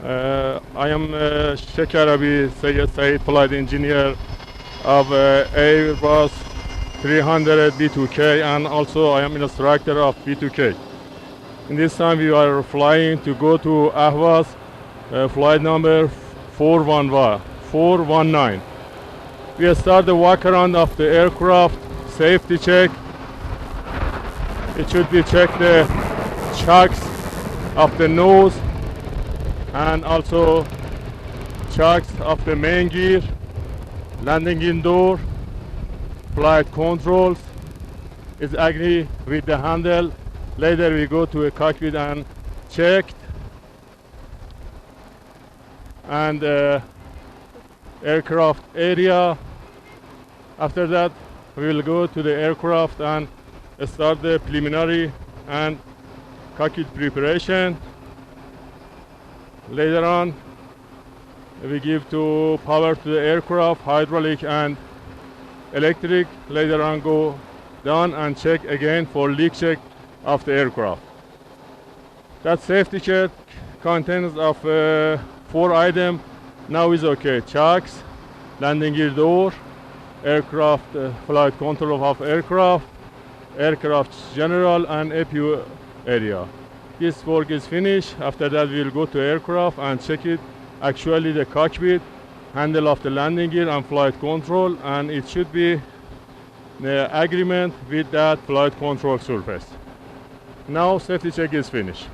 I am Sheikh Arabi Sayyid flight engineer of Airbus 300 B2K, and also I am an instructor of B2K. In this time we are flying to go to Ahvaz, flight number 419. We start the walk around of the aircraft, safety check. It should be check the chocks of the nose and also chocks of the main gear, landing in door, flight controls is agree with the handle. Later we go to a cockpit and check, and aircraft area. After that we will go to the aircraft and start the preliminary and cockpit preparation. Later on we give to power to the aircraft, hydraulic and electric. Later on go down and check again for leak check of the aircraft. That safety check contains of 4 items. Now is okay: chocks, landing gear door, aircraft flight control of aircraft, aircraft general and APU area. This work is finished. After that we will go to aircraft and check it. Actually the cockpit, handle of the landing gear and flight control, and it should be the agreement with that flight control surface. Now safety check is finished.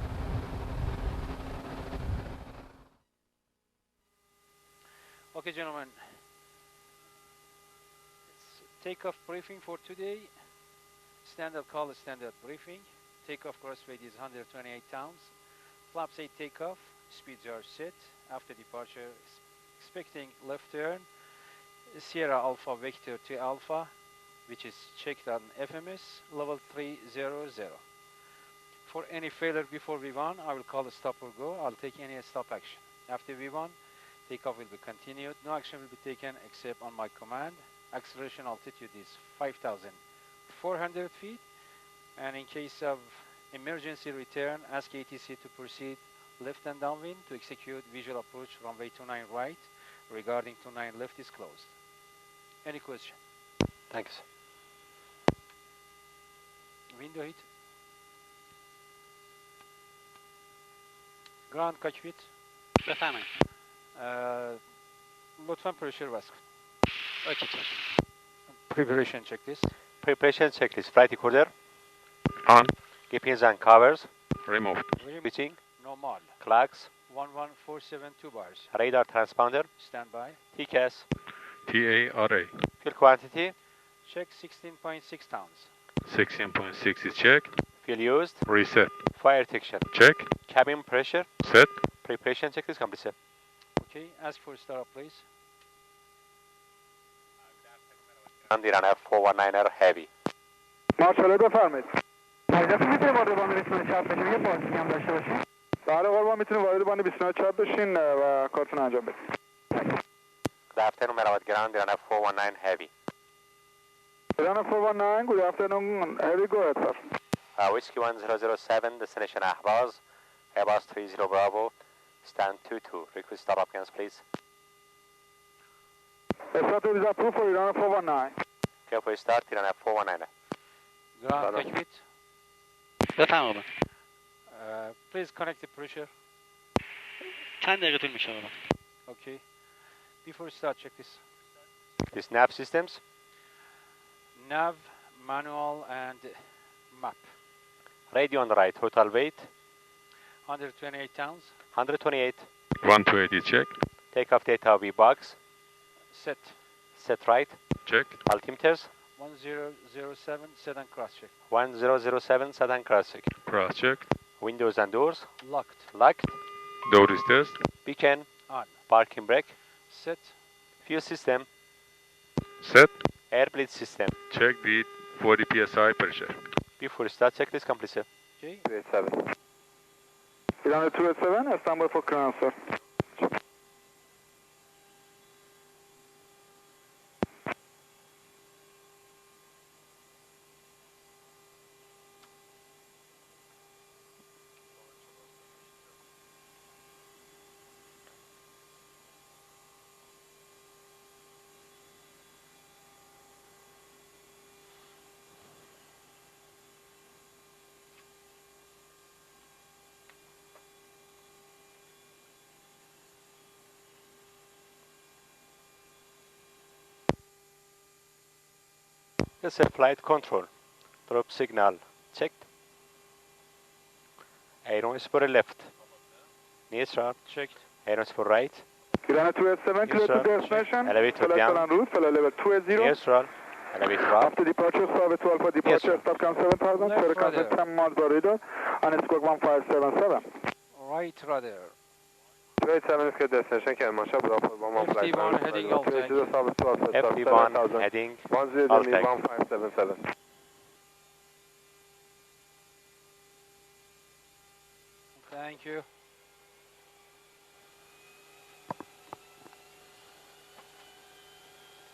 Okay, gentlemen, it's takeoff briefing for today. Standard call is standard briefing. Takeoff gross weight is 128 pounds. Flaps 8 takeoff. Speeds are set. After departure, expecting left turn. Sierra Alpha Vector 2 Alpha, which is checked on FMS level 300. For any failure before V1, I will call a stop or go. I'll take any stop action. After V1, takeoff will be continued. No action will be taken except on my command. Acceleration altitude is 5,400 feet. And in case of emergency return, ask ATC to proceed left and downwind to execute visual approach runway 29 right. Regarding 29 left is closed. Any question? Thanks. Window hit. Ground cockpit. بفهمید. لطفاً pressure بس کن. Okay. Preparation checklist. Preparation checklist. Flight recorder. On. GPS and covers. Removed. Switching. Normal. Clocks. 11472 bars. Radar transponder. Standby. TCAS. TARA. Fuel quantity. Check 16.6 tons. 16.6 is checked. Fuel used. Reset. Fire detection. Check. Cabin pressure. Set. Preparation checklist complete. Okay, ask for startup please. Runway 419 heavy. مارشال بفرمایید. مجلس میتونه وارد بان 29 چپ بشین، یه پارکینگ هم داشته باشین. بله قربان، میتونه وارد بان 29 چپ بشین و کارتون انجام بدید. Good afternoon, Merawat Ground, runway 419 heavy. Runway 419, good afternoon, heavy, go ahead, sir. Whiskey 1007, destination Ahvaz, Airbus 30 Bravo, stand 22. Request start appearance, please. Start is approved for runway 419. Okay, for start, runway 419. Ground cockpit. بفرمایید. Please connect the pressure. چند دقیقه طول میشه بابا؟ Okay. Before start, check this. This nav systems. Nav, manual, and map. Radio on the right, total weight 128 pounds. 128. 120 check. Takeoff data V box. Set. Set right. Check. Altimeters 1007, set and cross check. 1007, set and cross check. Cross check. Windows and doors Locked. locked. Door is test. Beacon. On. Parking brake. Set. Fuel system. Set. Air bleed system. Check with 40 psi pressure. Before start, checklist complete, sir. Okay. 287. Runway 287, Istanbul for clearance, sir. This is flight control. Drop signal checked. Ailerons for left. Neutral. Checked. Ailerons for right. Iran 287, clear to destination. Elevator Select down. en route, flight level 280. Neutral. Elevator up. After departure, Southwest 12 for departure, Yes, stop count 7000, Left clear count rudder. 10 miles per radar, and squawk 1577. Right rudder. 287 is good destination, Kelman Shop, FD1 heading Altec. FD1 heading 10 Altec. 1577. Thank you.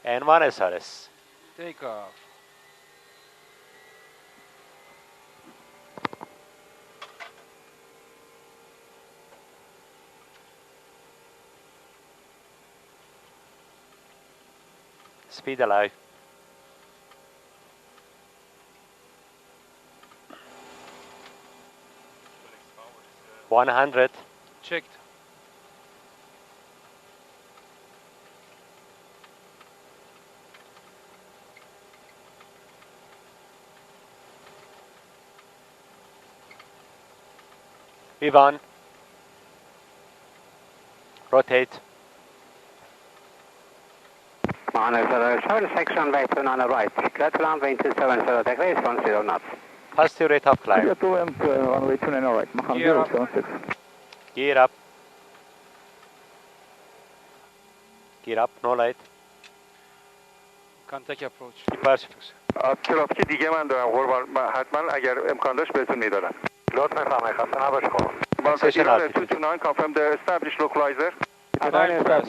N1 SRS. Take off. Speed alive. One 100. Checked. Ivan. Rotate. On a section by turn on the right. Clear to land 270, take race 10 knots. Positive rate of climb. Clear to and runway 29 right, Mach Gear up. 076. Gear up. Gear up. No light. Contact approach. Departure. ترافیک دیگه من دارم قربان، حتما اگر امکان داشت بهتون میدادم. لطفا فرمایید خسته نباش خب. Station Iran altitude. 229 confirm the established localizer. Glide path.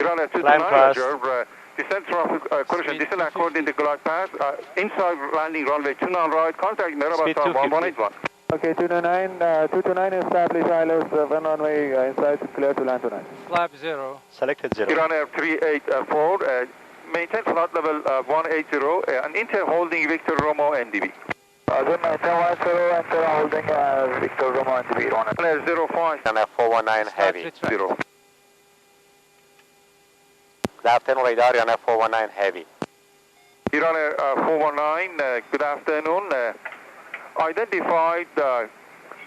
Iran Climb 229 fast. Roger. Descent traffic collision Speed descent 250. according to glide path. Inside landing runway 29 right. Contact Speed Merhaba 250. 1181. Okay, 229 established ILS, one runway inside, clear to land tonight. Flap 0. Selected 0. Iran Air 384. Maintain flight level 180 and Inter holding Victor Romo NDB. Roger, maintain 180, enter holding Victor Romo and the Iran Air 05 Runway 419 heavy. Retract. 0. Good afternoon, radar. Runway 419 heavy. Iran Air 419, good afternoon. Identified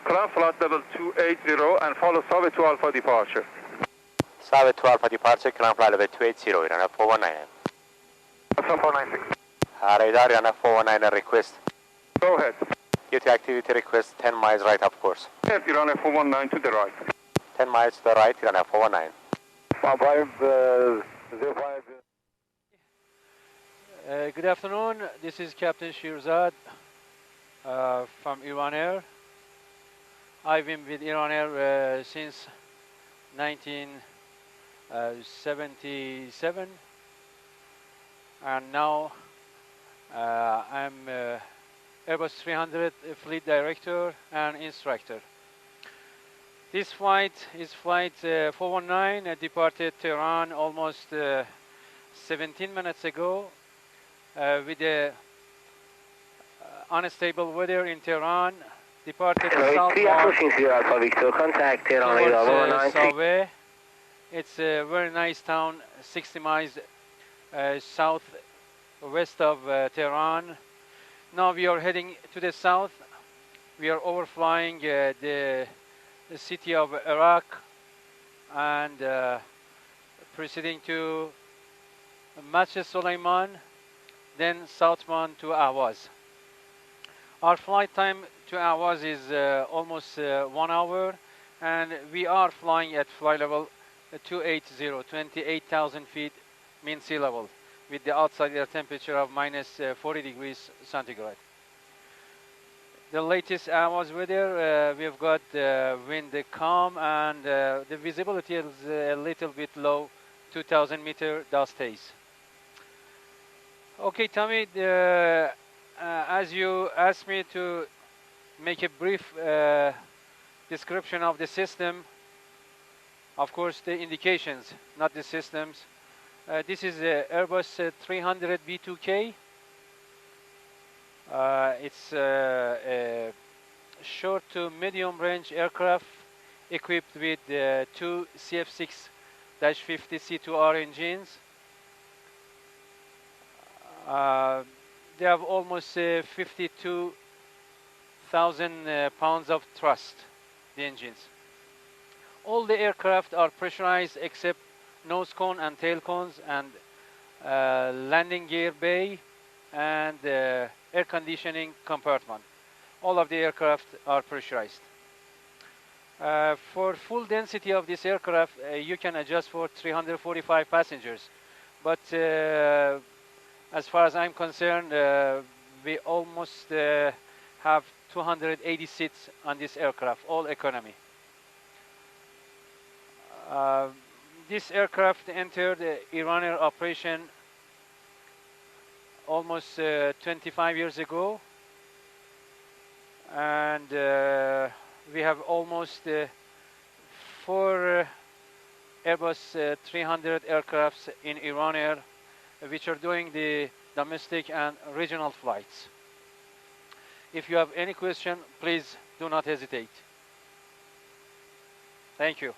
climb flight level 280 and follow Soviet 12 for departure. South 12 for departure. Climb flight level 280. Runway 419. 496. Radar. Runway 419 request. Go ahead. Duty activity request 10 miles right, of course. Yes, Iran Air 419 to the right. 10 miles to the right. Runway 419. 05. Good afternoon. This is Captain Shirzad from Iran Air. I've been with Iran Air since 1977, and now I'm Airbus 300 fleet director and instructor. This flight is flight 419, departed Tehran almost 17 minutes ago with the unstable weather in Tehran. Departed southbound Contact here on towards radar 193. Salve. It's a very nice town, 60 miles southwest of Tehran. Now we are heading to the south. We are overflying the city of Iraq and proceeding to Masjid Suleiman, then southbound to Ahvaz. Our flight time to Ahvaz is almost 1 hour, and we are flying at flight level 280, 28,000 feet mean sea level, with the outside air temperature of minus 40 degrees centigrade. The latest Ahvaz weather, we have got wind calm, and the visibility is a little bit low, 2,000 meter dust haze. Okay, Tommy, as you asked me to make a brief description of the system, of course the indications, not the systems. This is the Airbus 300 B2K. It's a short to medium range aircraft equipped with two CF6-50 C2R engines. They have almost 52,000 pounds of thrust, the engines. All the aircraft are pressurized except nose cone and tail cones and landing gear bay and air conditioning compartment. All of the aircraft are pressurized. For full density of this aircraft, you can adjust for 345 passengers. But as far as I'm concerned, we almost have 280 seats on this aircraft, all economy. This aircraft entered Iranian operation almost 25 years ago, and we have almost 4 Airbus 300 aircrafts in Iran Air, which are doing the domestic and regional flights. If you have any question, please do not hesitate. Thank you.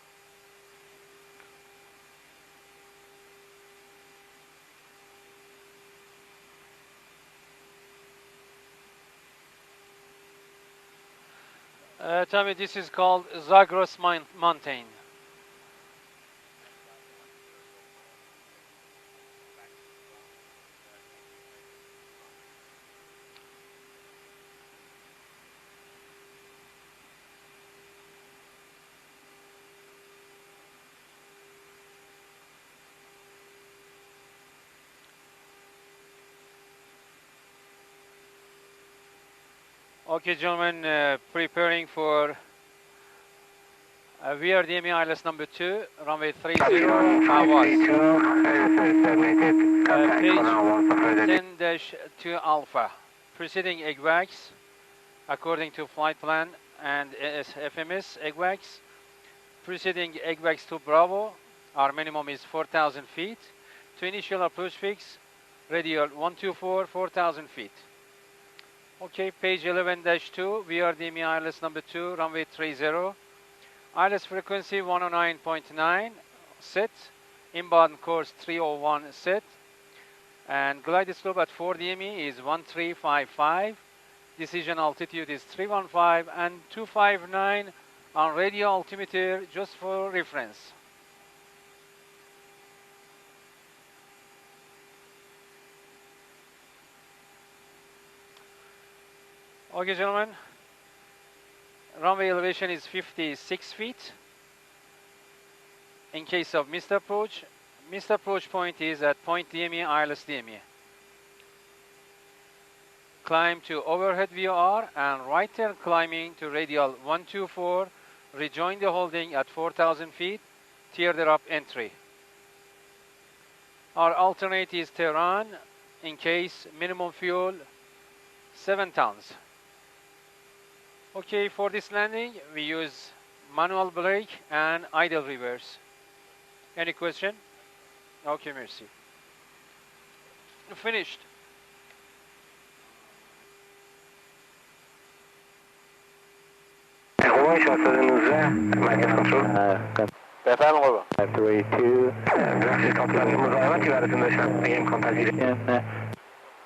Tommy, this is called Zagros Mountain. Okay, gentlemen, preparing for VRDME ILS number 2, runway 30, page 10-2 Alpha. Proceeding EGVAX according to flight plan and FMS EGVAX. Proceeding EGVAX to Bravo, our minimum is 4,000 feet. To initial approach fix, radial 124, 4,000 feet. Okay, page 11-2, VRDME ILS number 2, runway 30. ILS frequency 109.9, set. Inbound course 301, set. And glide slope at 4 DME is 1355. Decision altitude is 315 and 259 on radio altimeter, just for reference. Okay, gentlemen, runway elevation is 56 feet. In case of missed approach point is at point DME, ILS DME. Climb to overhead VOR and right turn climbing to radial 124, rejoin the holding at 4,000 feet, teardrop entry. Our alternate is Tehran, in case minimum fuel 7 tons. Okay, for this landing, we use manual brake and idle reverse. Any question? Okay, merci. Finished. بفرمایید قربان. 532.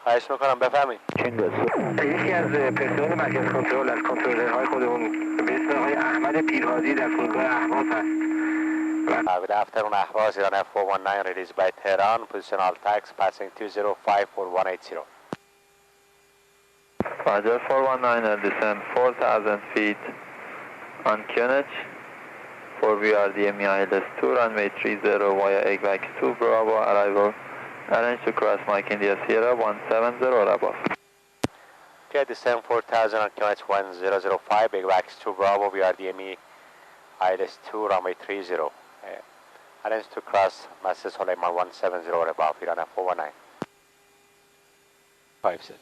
خواهش میکنم بفهمید. یکی از پرسنل مرکز کنترل از کنترلرهای خودمون به اسم آقای احمد پیرهادی در فرودگاه اهواز هست. Good afternoon, Ahvaz, Iran F419, released by Tehran, positional tax, passing 205 for 180. Roger, 419, descend 4,000 feet on QNH, for VRDME ILS 2, runway 30 via EGVAX 2, Bravo, arrival. Arrange to cross Mike India Sierra 170 or above. Okay, descend 4,000 on QNH 1005, EGVAX 2, Bravo, VRDME ILS 2, runway 30. Arrange to cross Master Soleiman 170 or above, Iran F419. 5 set.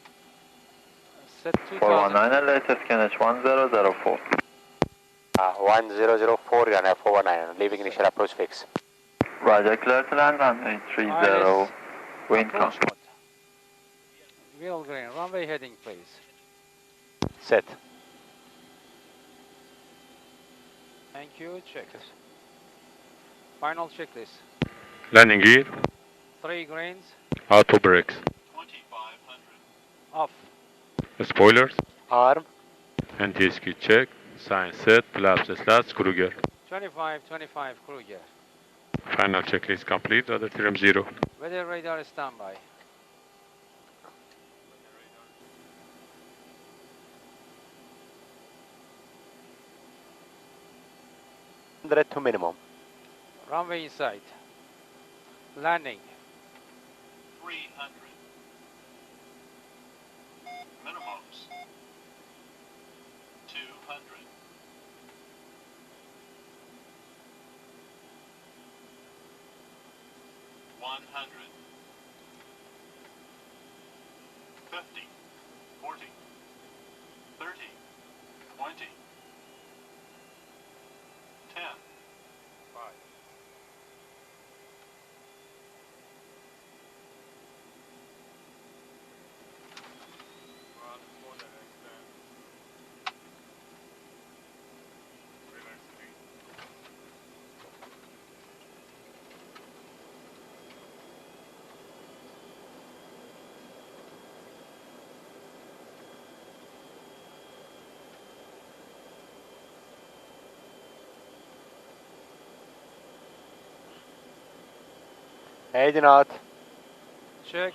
Set 419 and latest QNH 1004. 1004, Iran F419, leaving initial approach fix. Roger, clear to land, runway 30, wind calm. Wheel green, runway heading please. Set. Thank you, checklist. Final checklist. Landing gear, 3 greens, auto brakes. Off. Spoilers. Arm. NTSQ check. Sign set. Flaps slots. Kruger. 25, Kruger. Final checklist complete. Other trim 0. Weather radar standby. To minimum. Runway inside. Landing. 300. Minimums. 200. 100. 50. 40. 30. 20. 10. 5. Heading out. Checked.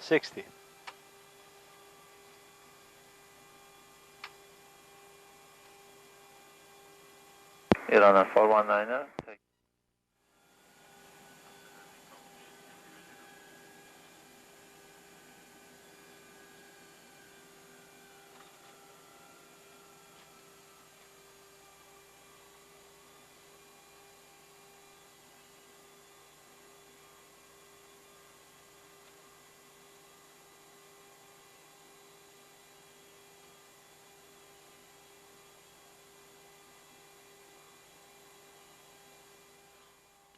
$60. Iran 419er.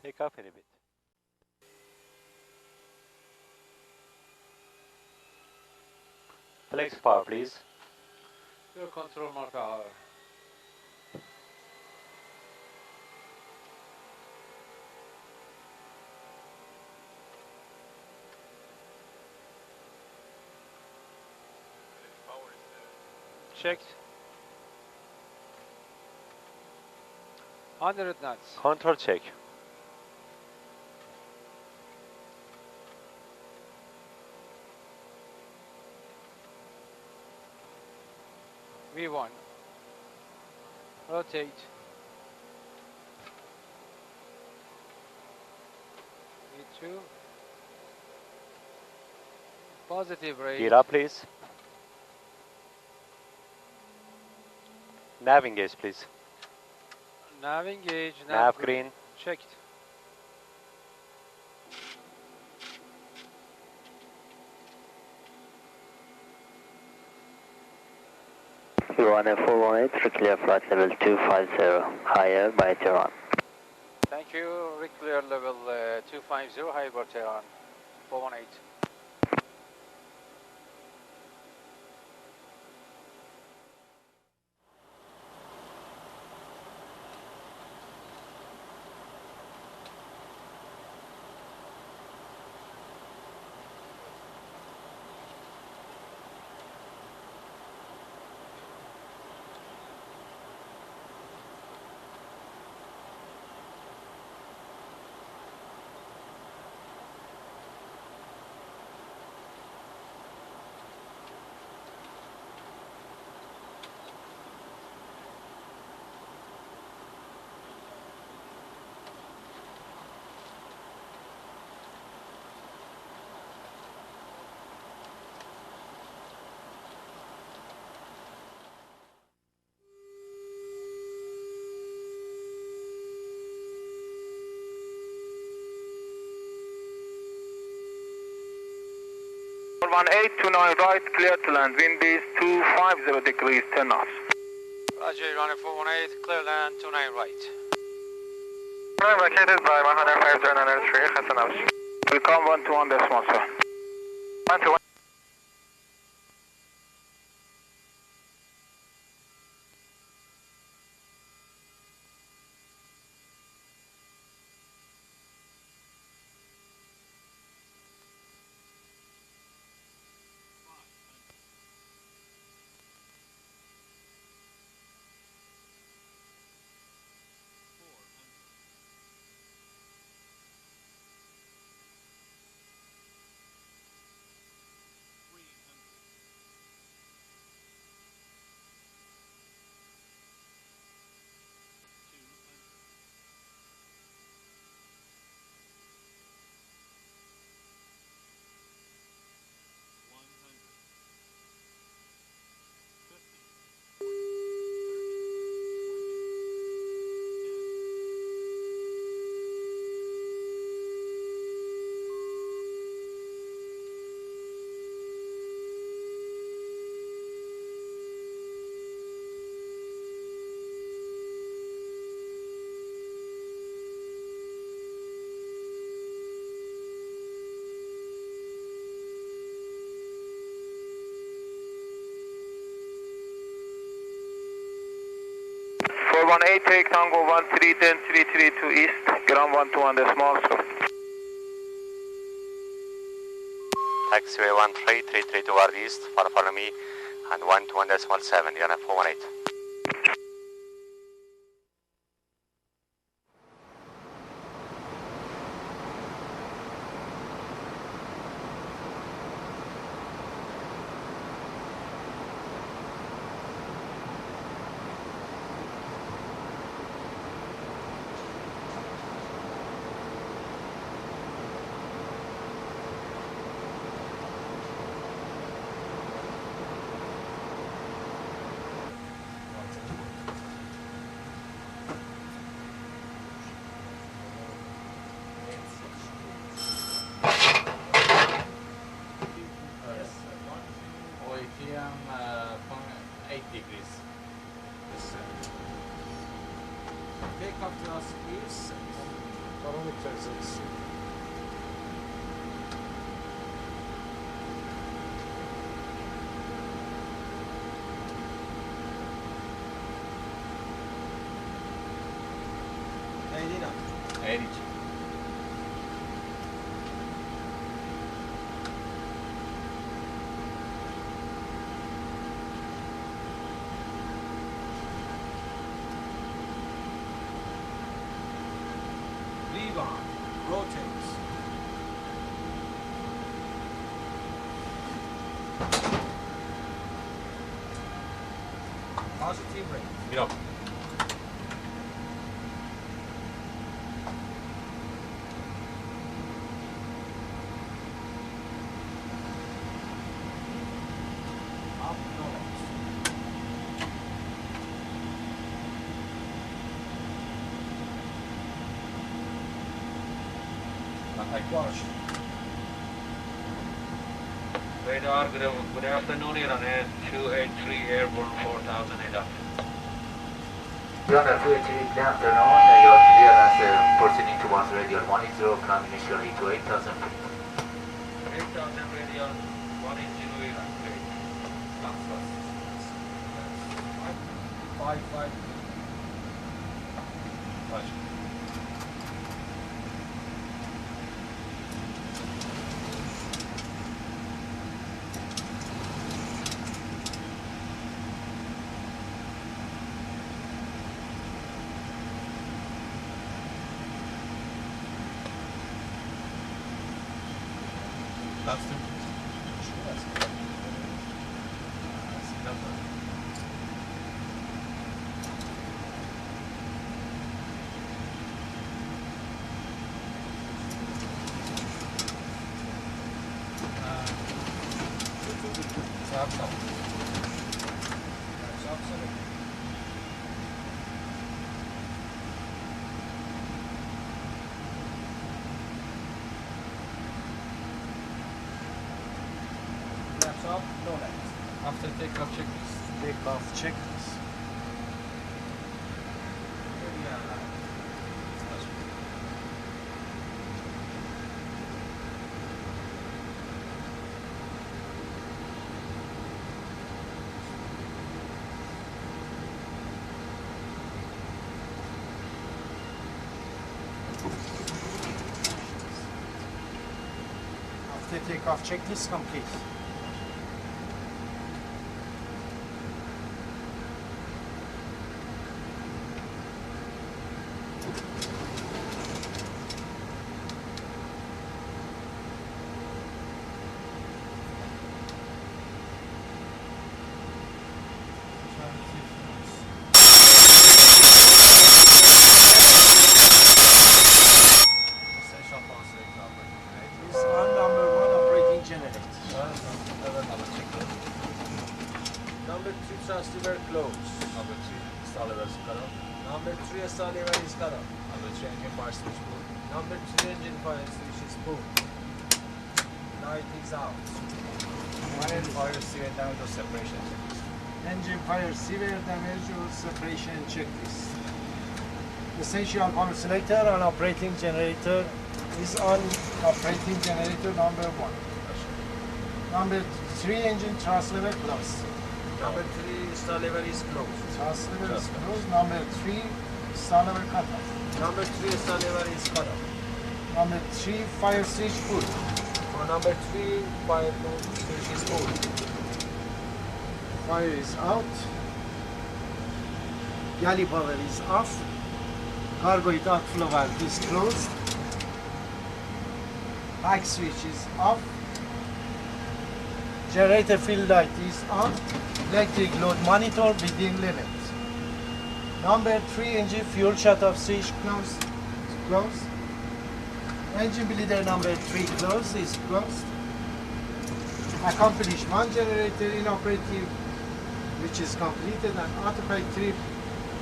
Take off in a bit. Flex power, please. Your control more power. Checked. 100 knots. Control check. V1. Rotate. V2. Positive rate. Gear up, please. Nav engage, please. Nav engage. Nav green. Checked. Iran 418, clear flight level 250, higher by Tehran. Thank you. Clear level 250, high bar Tehran. 418. One 829 right, clear to land. Wind is 250 degrees, 10 knots. Roger, runner 418, clear land 29 right. Located by 105 Hassan. Welcome 121 decimal, sir. 121. 418, take Tango 13, then 332 east, ground 12 small stroke. Taxiway 13, 33 toward east, follow me, and 12.7, you're on 418. OATM 8 degrees. Take off to us, please. Parameter 6. Eğri. Leave on. Rotates. Positive rate. Yep. Radar, good afternoon, you're on A283 Airborne 4008 up. Runner 283, good afternoon, your clearance proceeding towards radial 10, climb initially to 8,000 feet. 8,000 radial, 180 great. Five. Up, no lights. After takeoff checklist. Takeoff checklist. After takeoff checklist complete. Number 2 transceiver closed. Number 2 install level is cut off. Number 3 install level is cut off. Number 3 engine fire switch pull. Number 2 engine fire switch is pulled. Light is out. Engine fire severe damage or separation checklist. Engine fire severe damage or separation checklist. Essential power selector and operating generator is on operating generator number 1. Number 3 engine thrust level plus. Number 3, stall lever is closed. Thrust lever is closed. Number 3, stall lever cut off. Number 3, stall lever is cut off. Number 3, fire switch pull. For number 3, fire switch is pulled. Fire is out. Galley power is off. Cargo outflow valve is closed. Back switch is off. Generator field light is on. Electric load monitor within limits. Number 3, engine fuel shut-off switch closed. Closed. Engine bleeder number 3 closed is closed. Accomplished 1 generator inoperative, which is completed, and autopilot trip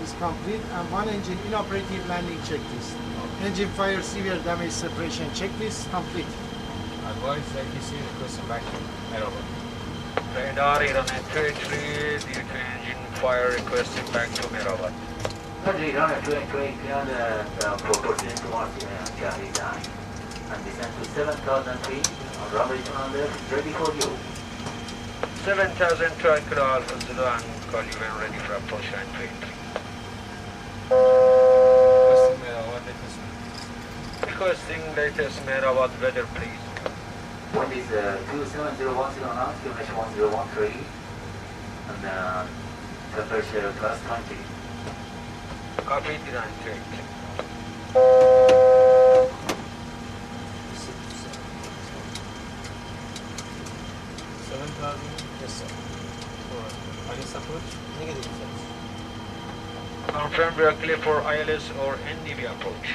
is complete, and 1 engine inoperative landing checklist. Engine fire severe damage separation checklist complete. Advise ATC requesting back to Merhaba. Radar Iran 283 due to engine fire requested back to Merhaba. Iran 283 proportion towards Charlie 9 and descend to 7,000 feet on runway 200 ready for you. 7000 Triangle Alpha Zulu and call you when ready for approach line 283. Requesting Merhaba latest. Requesting latest Merhaba weather please. Wind is 27010 knots, QNH 1013, and temperature plus 20. Copy Iran 283. 7,000, yes sir. For ILS approach, negative sense. Confirm we are clear for ILS or NDB approach.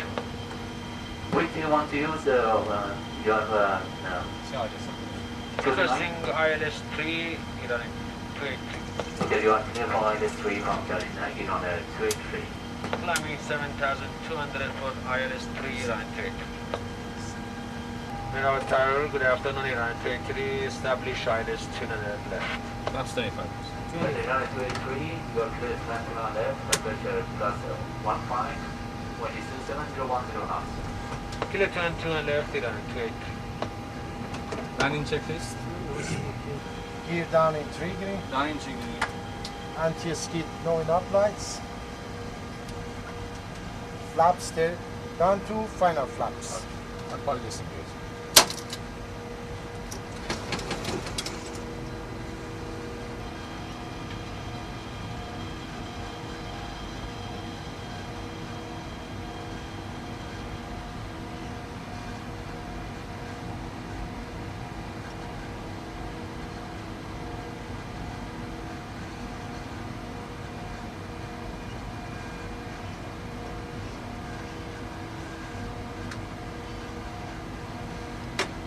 Which do you want to use? You have Requesting ILS 3 Iran 283. okay, you are clear for ILS 3 from Carolina, Iran 283. Climbing 7,200 for ILS 3 Iran 283. Merhaba Tower, good afternoon Iran 283, establish ILS 200 left. Flaps 25. Iran 283, you are clear to land on left, temperature plus 15, wind is 27010 knots. Clear to land 200 left Iran 283. Landing checklist. Gear down in triggering. Down in triggering. Anti-skid no in-up lights. Flaps there. Down to final flaps. Apologies.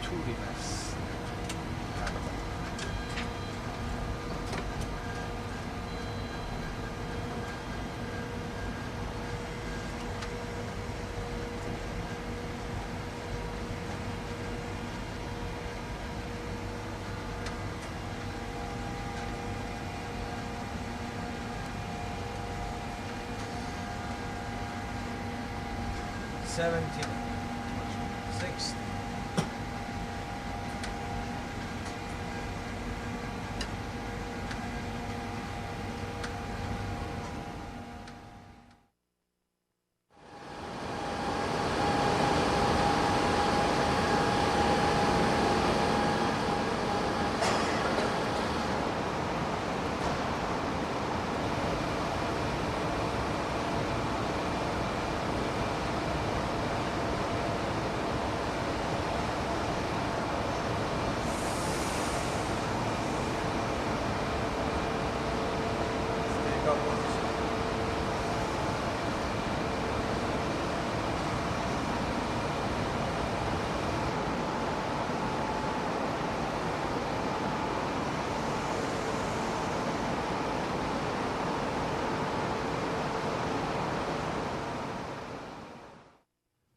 2 reverse. Seventeen. 6.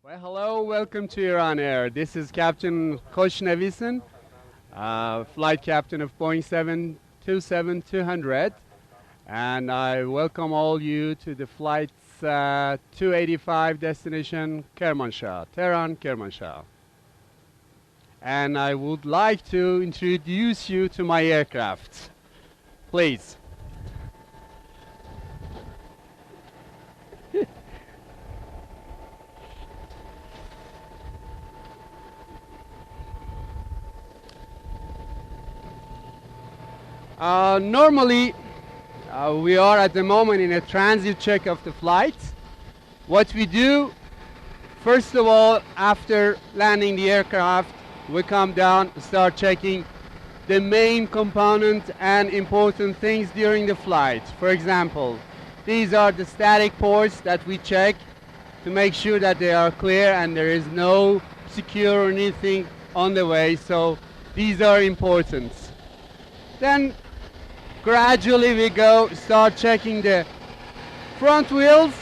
Well, hello, welcome to Iran Air. This is Captain Khosh Nevison, flight captain of Boeing 727-200, and I welcome all you to the flight 285 destination Kermanshah, Tehran, Kermanshah. And I would like to introduce you to my aircraft. Please. Normally, we are at the moment in a transit check of the flight. What we do, first of all, after landing the aircraft, we come down, start checking the main component and important things during the flight. For example, these are the static ports that we check to make sure that they are clear and there is no secure or anything on the way. So these are important. Then gradually we start checking the front wheels,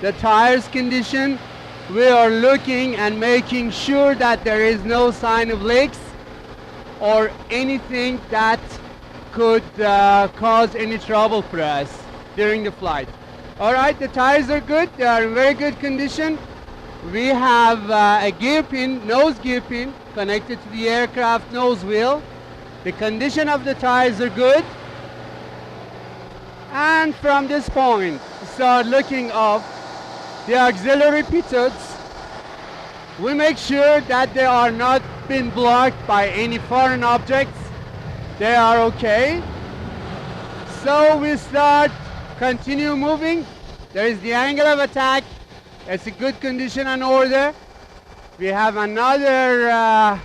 the tires condition. We are looking and making sure that there is no sign of leaks or anything that could cause any trouble for us during the flight. All right, the tires are good. They are in very good condition. We have a gear pin, nose gear pin, connected to the aircraft nose wheel. The condition of the tires are good. And from this point, start looking up the auxiliary pivots. We make sure that they are not been blocked by any foreign objects. They are okay. So we continue moving. There is the angle of attack. It's a good condition and order. We have another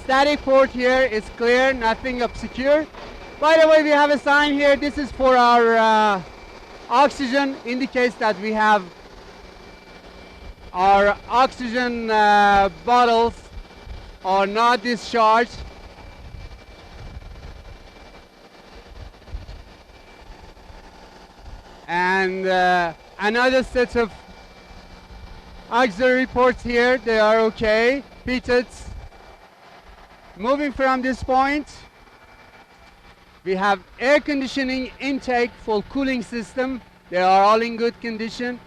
static port here. It's clear, nothing obscure. By the way, we have a sign here. This is for our oxygen. Indicates that we have our oxygen bottles are not discharged. And another set of auxiliary ports here, they are okay, pivots. Moving from this point, we have air conditioning intake for cooling system. They are all in good condition.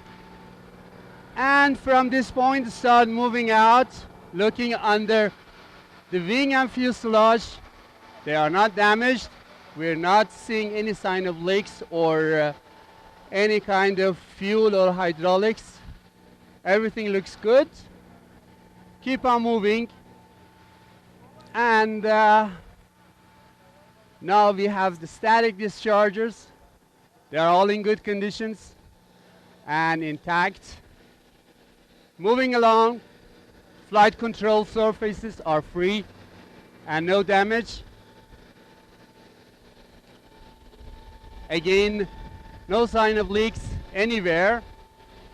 And from this point, start moving out, looking under the wing and fuselage. They are not damaged. We're not seeing any sign of leaks or any kind of fuel or hydraulics. Everything looks good. Keep on moving. And now we have the static dischargers. They are all in good conditions and intact. Moving along, flight control surfaces are free and no damage. Again, no sign of leaks anywhere.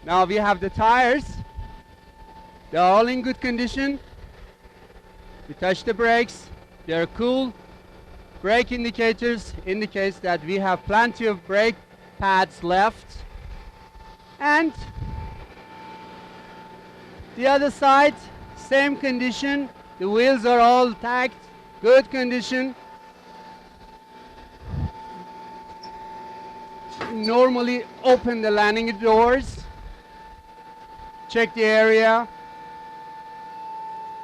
Now we have the tires. They are all in good condition. We touch the brakes. They are cool. Brake indicators indicates that we have plenty of brake pads left. And the other side, same condition. The wheels are all tacked, good condition. Normally open the landing doors, check the area,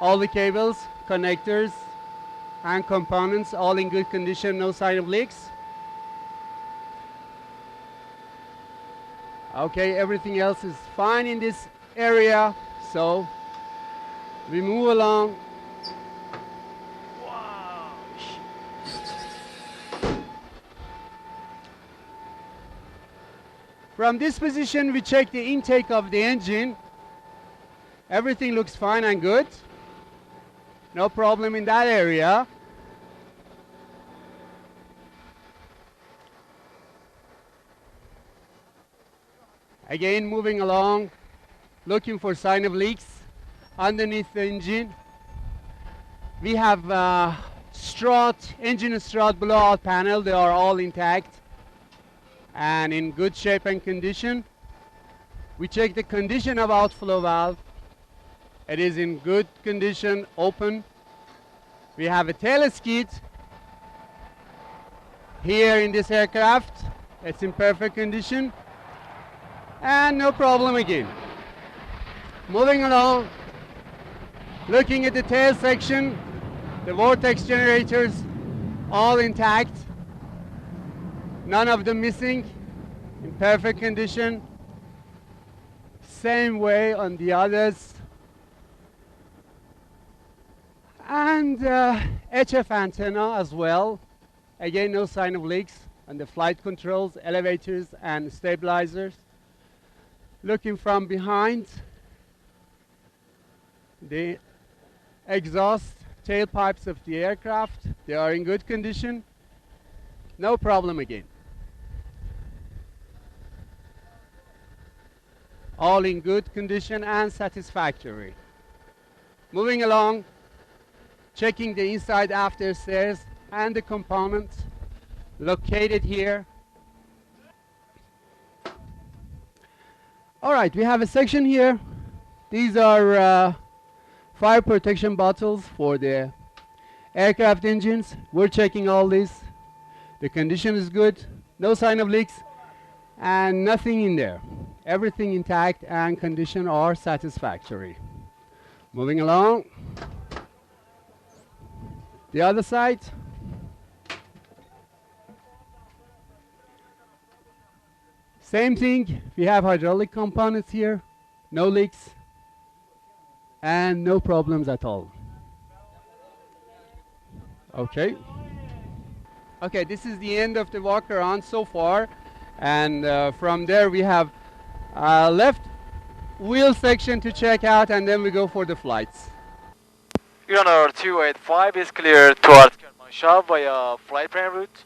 all the cables, connectors and components all in good condition, no sign of leaks. Okay, everything else is fine in this area, so we move along. From this position, we check the intake of the engine. Everything looks fine and good. No problem in that area. Again, moving along, looking for sign of leaks underneath the engine. We have engine strut blowout panel. They are all intact and in good shape and condition. We check the condition of outflow valve. It is in good condition, open. We have a tail skid here in this aircraft. It's in perfect condition and no problem again. Moving along, looking at the tail section, the vortex generators all intact. None of them missing, in perfect condition. Same way on the others. And HF antenna as well, Again, no sign of leaks on the flight controls, elevators, and stabilizers. Looking from behind, the exhaust tailpipes of the aircraft, they are in good condition. No problem again. All in good condition and satisfactory. Moving along, checking the inside after stairs and the components located here. All right, we have a section here. These are fire protection bottles for the aircraft engines. We're checking all this. The condition is good, no sign of leaks, and nothing in there. Everything intact and condition are satisfactory. Moving along. The other side. Same thing, we have hydraulic components here, no leaks, and no problems at all. Okay. Okay, this is the end of the walk around so far, and from there we have left wheel section to check out, and then we go for the flights. Runner 285 is cleared towards Kermanshah via flight plan route.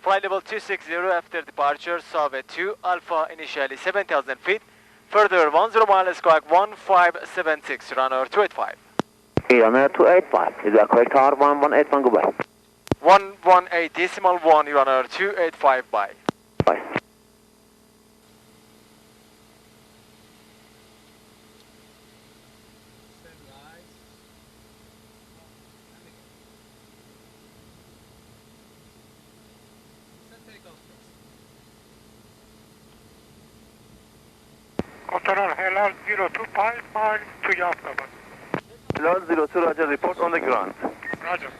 Flight level 260 after departure, Southwest 2 Alpha initially 7,000 feet. Further 10 miles, squawk 1576, runner 285. Runner 285, is that correct? R1181, goodbye. 118.1, runner 285, bye. Bye. Control Helal 025 mile to Yafnaba. Helal 02, Roger, report on the ground. Roger.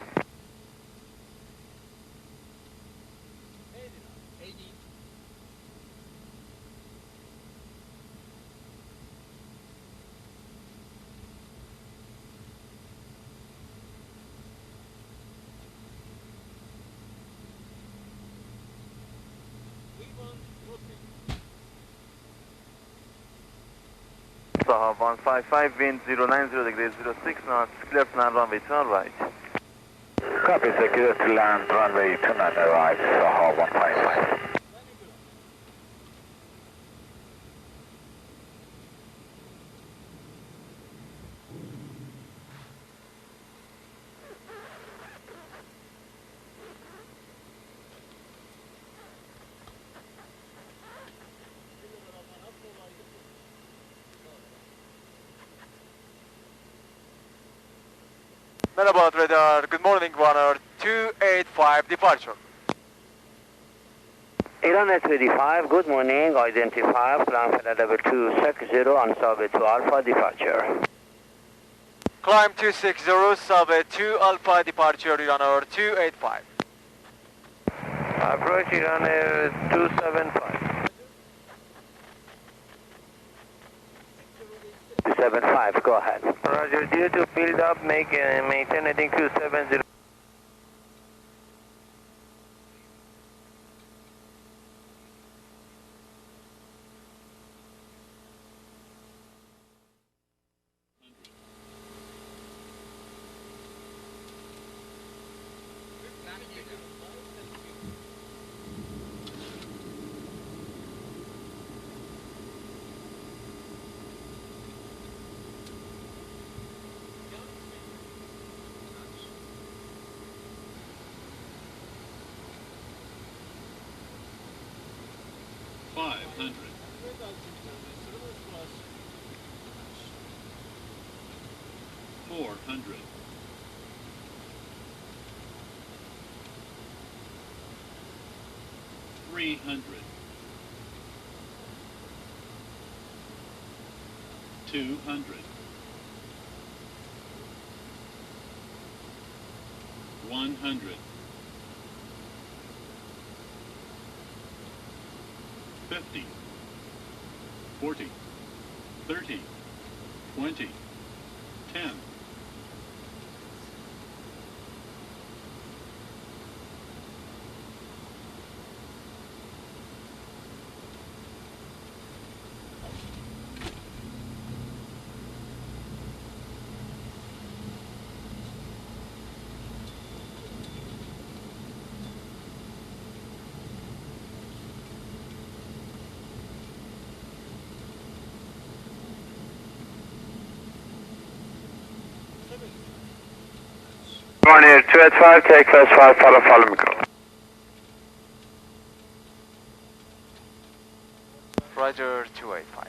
Sahab 155, wind 090 degrees, 06 knots, clear to land runway 2 right. Copy, sir, clear to land runway 29 right, Sahab 155. Merabat radar, good morning, runner 285, departure. Iran S25, good morning, identify, climb for level 260 on Southwest 2 Alpha, departure. Climb 260, Southwest 2 Alpha, departure, runner 285. Approach Iran 275. 275, go ahead. Roger, due to build up, maintain heading 270. Iran Air 285, take class 5, follow micro. Roger 285.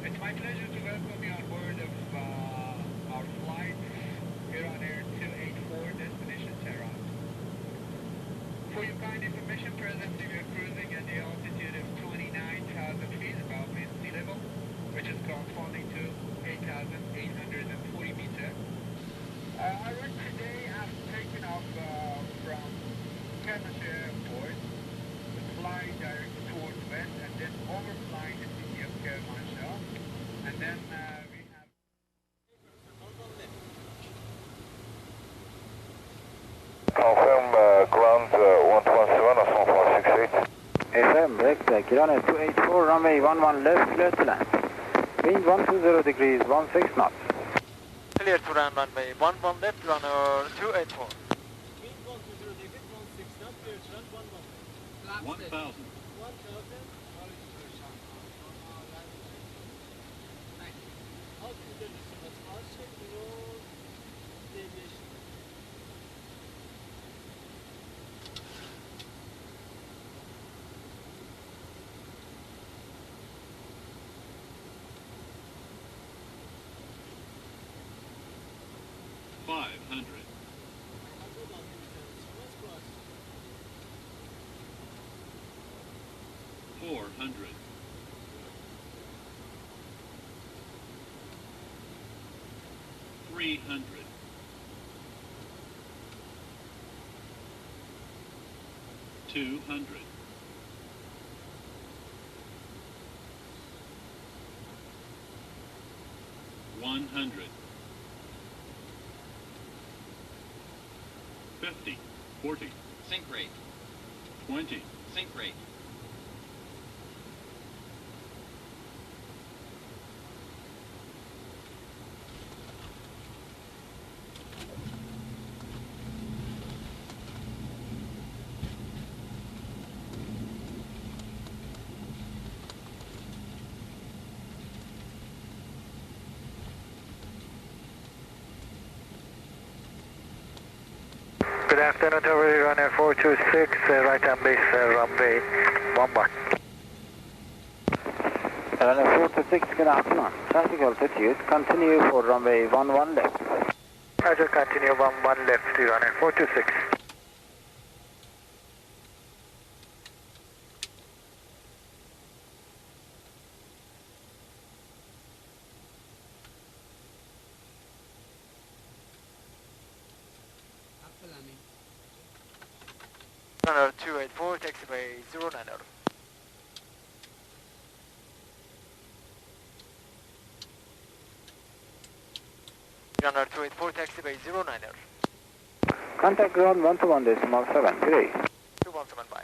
It's my pleasure to welcome you on board of our flight here on Air 284, destination Tehran. For your kind information, presently we are cruising at the altitude of 29,000 feet above mean sea level, which is corresponding to 8,840 meters. Our route today, after taking off from Kermanshah Airport, we're flying directly towards west and then overflying the city of Kermanshah. And then we have... Confirm ground 117 or 1468. FM, break, Iran Air 284, runway 11 left, clear to land. Wind 120 degrees, 16 knots. Clear to run runway 11 left, runner 284. 1,000. $400. $300. $200. $100. 50. 40. Sync rate. 20. Sync rate. Good afternoon, Tower Iran Air 426, right on base, runway 11. Iran Air 426, good afternoon. Traffic altitude, continue for runway 11 left. Roger, continue 11 left, Iran Air 426. Runner 284, taxiway 09. Runner 284, taxiway 09. Contact ground 121.7, great. 217, bye.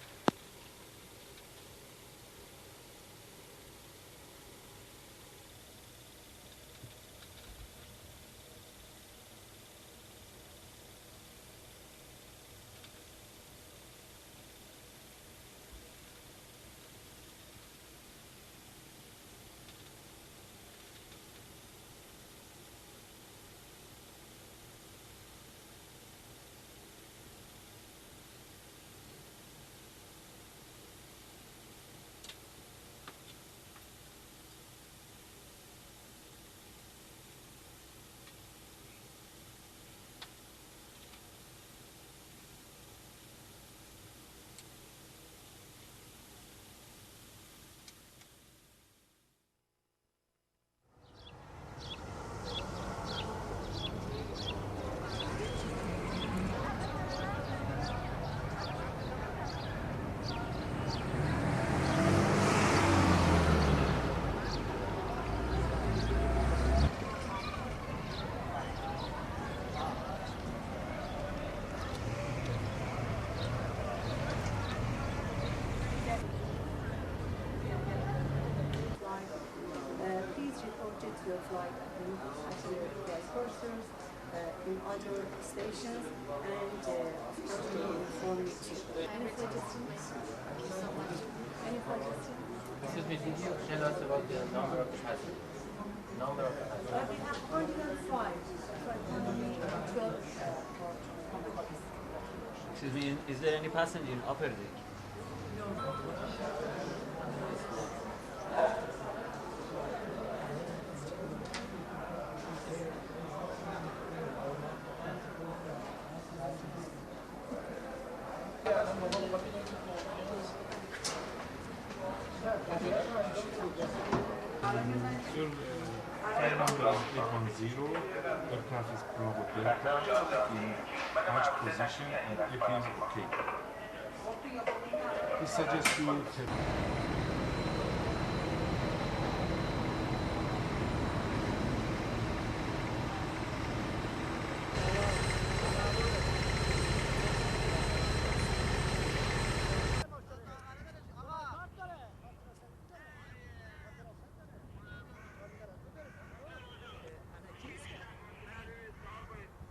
Please report it to your flight at your cursors in other stations, and of course we will inform you too. Any flight estimates? Thank you so much. Any flight estimates? Excuse me, did you tell us about the number of passengers? Number of passengers? We have 105. 12 Excuse me, is there any passenger in upper deck? No. Your flight number is 810, aircraft is Bravo Delta, in arch position and it is okay. We suggest you take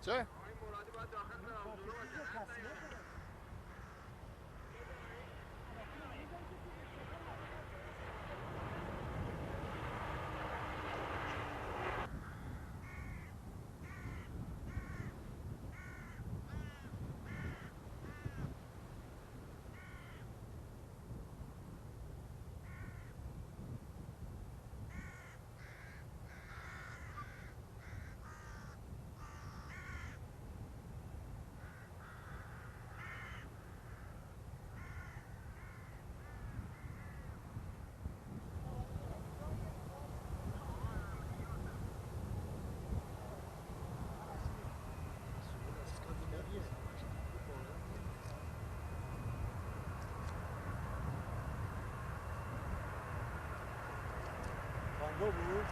چه؟ بود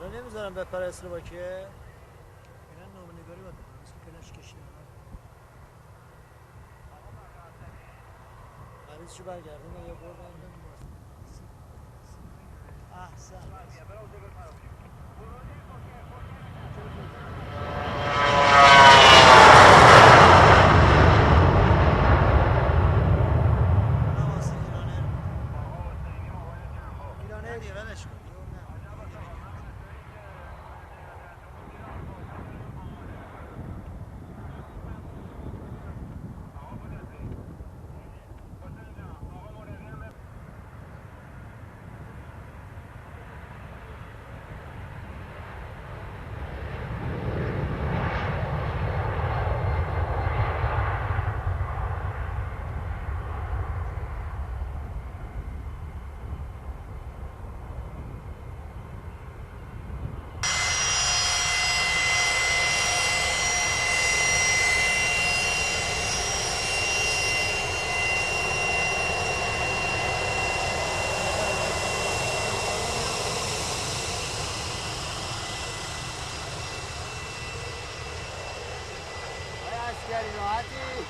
حالا نمیذارم بپره اسلواکیه. اینا نامنگاری باید بکنم مثل کلاش کشیدن. مریضشو برگردون یا بردن احسن. ایرانه دیگه ولش کن. اسکری راحتی.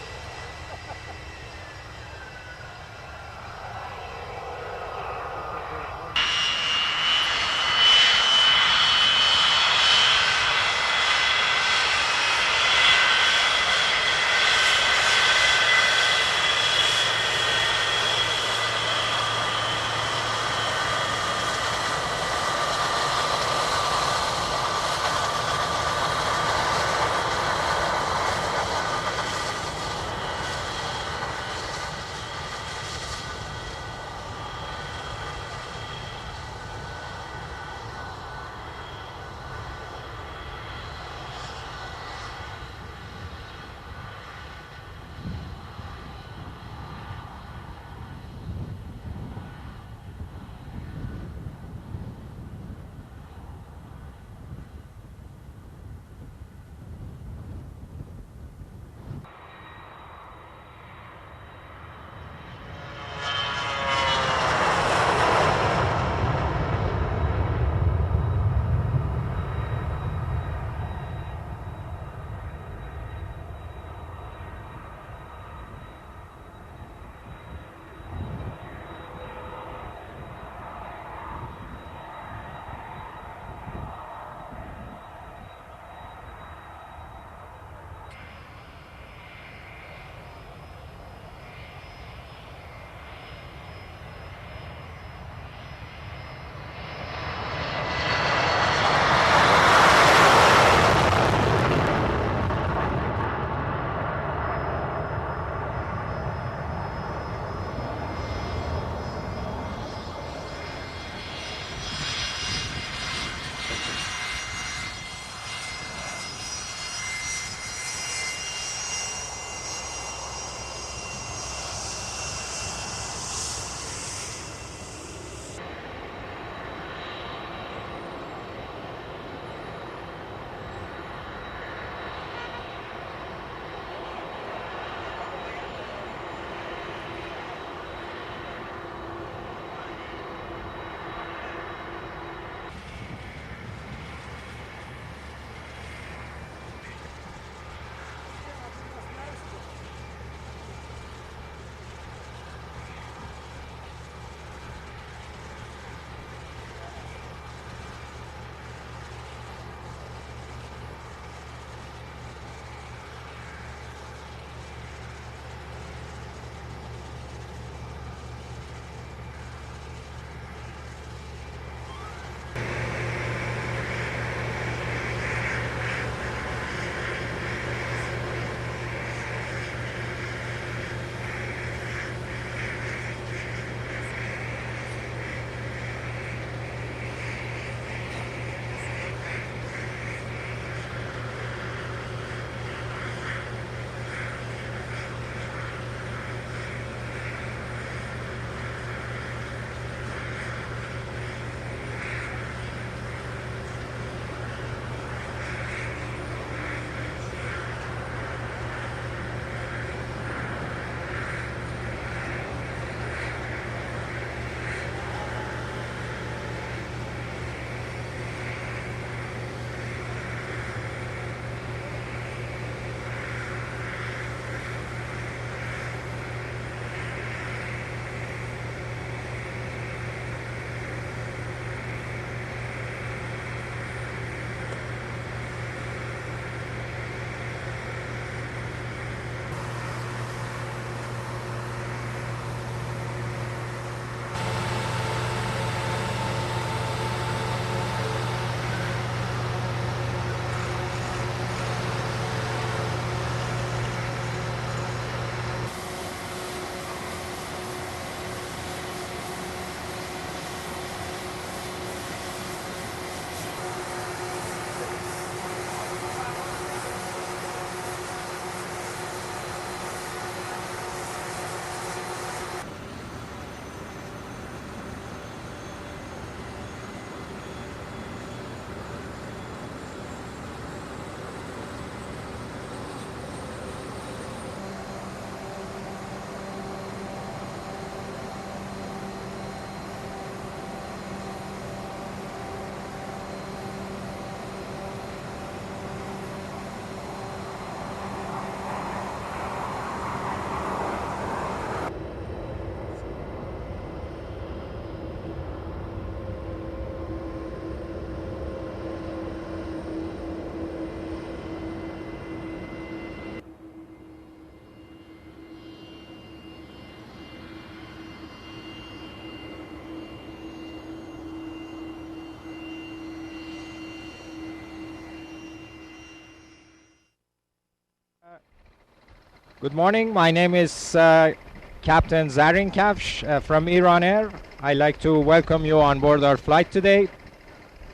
Good morning. My name is Captain Zarin Kafsh from Iran Air. I'd like to welcome you on board our flight today.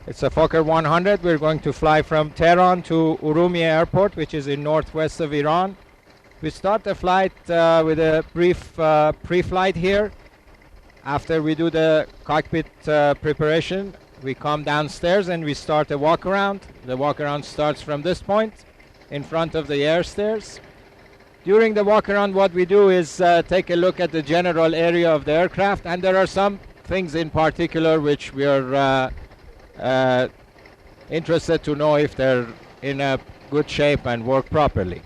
It's a Fokker 100. We're going to fly from Tehran to Urumqi Airport, which is in northwest of Iran. We start the flight with a brief pre-flight here. After we do the cockpit preparation, we come downstairs and we start a walk around. The walk around starts from this point in front of the air stairs. During the walk around, what we do is take a look at the general area of the aircraft, and there are some things in particular which we are interested to know if they're in a good shape and work properly.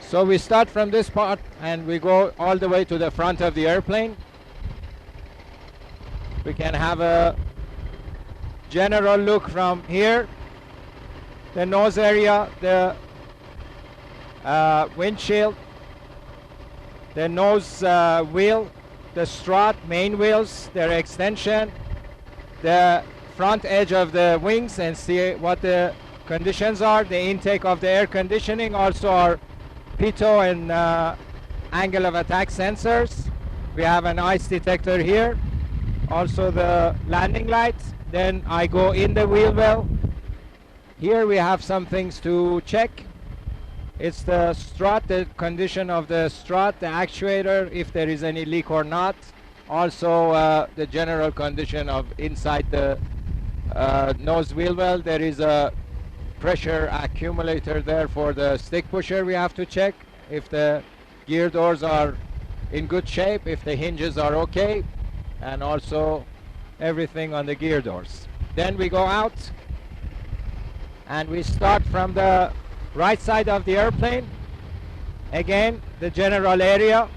So we start from this part and we go all the way to the front of the airplane. We can have a general look from here. The nose area, the windshield, the nose wheel, the strut, main wheels, their extension, the front edge of the wings, and see what the conditions are, the intake of the air conditioning, also our pitot and angle of attack sensors. We have an ice detector here, also the landing lights. Then I go in the wheel well. Here we have some things to check. It's the strut, the condition of the strut, the actuator, if there is any leak or not. Also the general condition of inside the nose wheel well. There is a pressure accumulator there for the stick pusher. We have to check if the gear doors are in good shape, if the hinges are okay, and also everything on the gear doors. Then we go out and we start from the right side of the airplane. Again, the general area,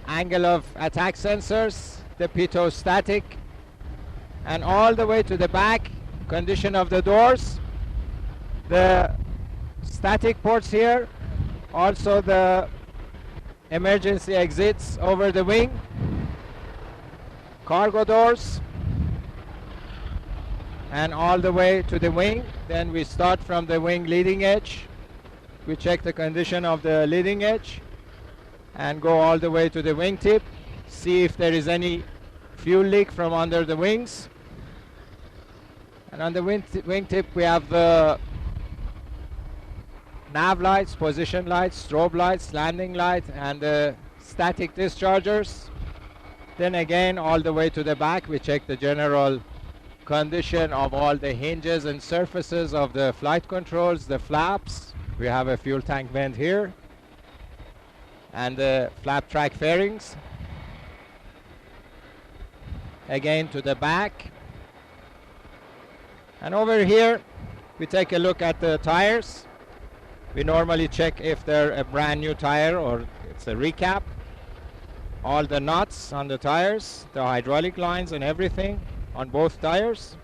angle of attack sensors, the pitot static, and all the way to the back, condition of the doors, the static ports here, also the emergency exits over the wing, cargo doors, and all the way to the wing. Then we start from the wing leading edge. We check the condition of the leading edge and go all the way to the wingtip, see if there is any fuel leak from under the wings. And on the wingtip we have the nav lights, position lights, strobe lights, landing light, and the static dischargers. Then again all the way to the back we check the general condition of all the hinges and surfaces of the flight controls, the flaps. We have a fuel tank vent here, and the flap track fairings. Again to the back. And over here we take a look at the tires. We normally check if they're a brand new tire or it's a recap. All the nuts on the tires, the hydraulic lines and everything on both tires.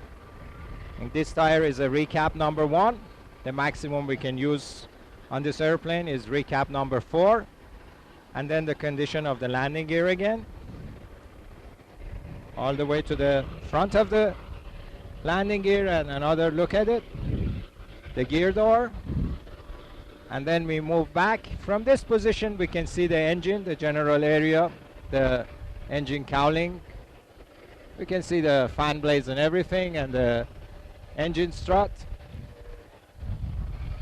And this tire is a recap number 1. The maximum we can use on this airplane is recap number 4. And then the condition of the landing gear again. All the way to the front of the landing gear and another look at it. The gear door. And then we move back. From this position we can see the engine, the general area, the engine cowling. We can see the fan blades and everything, and the engine strut.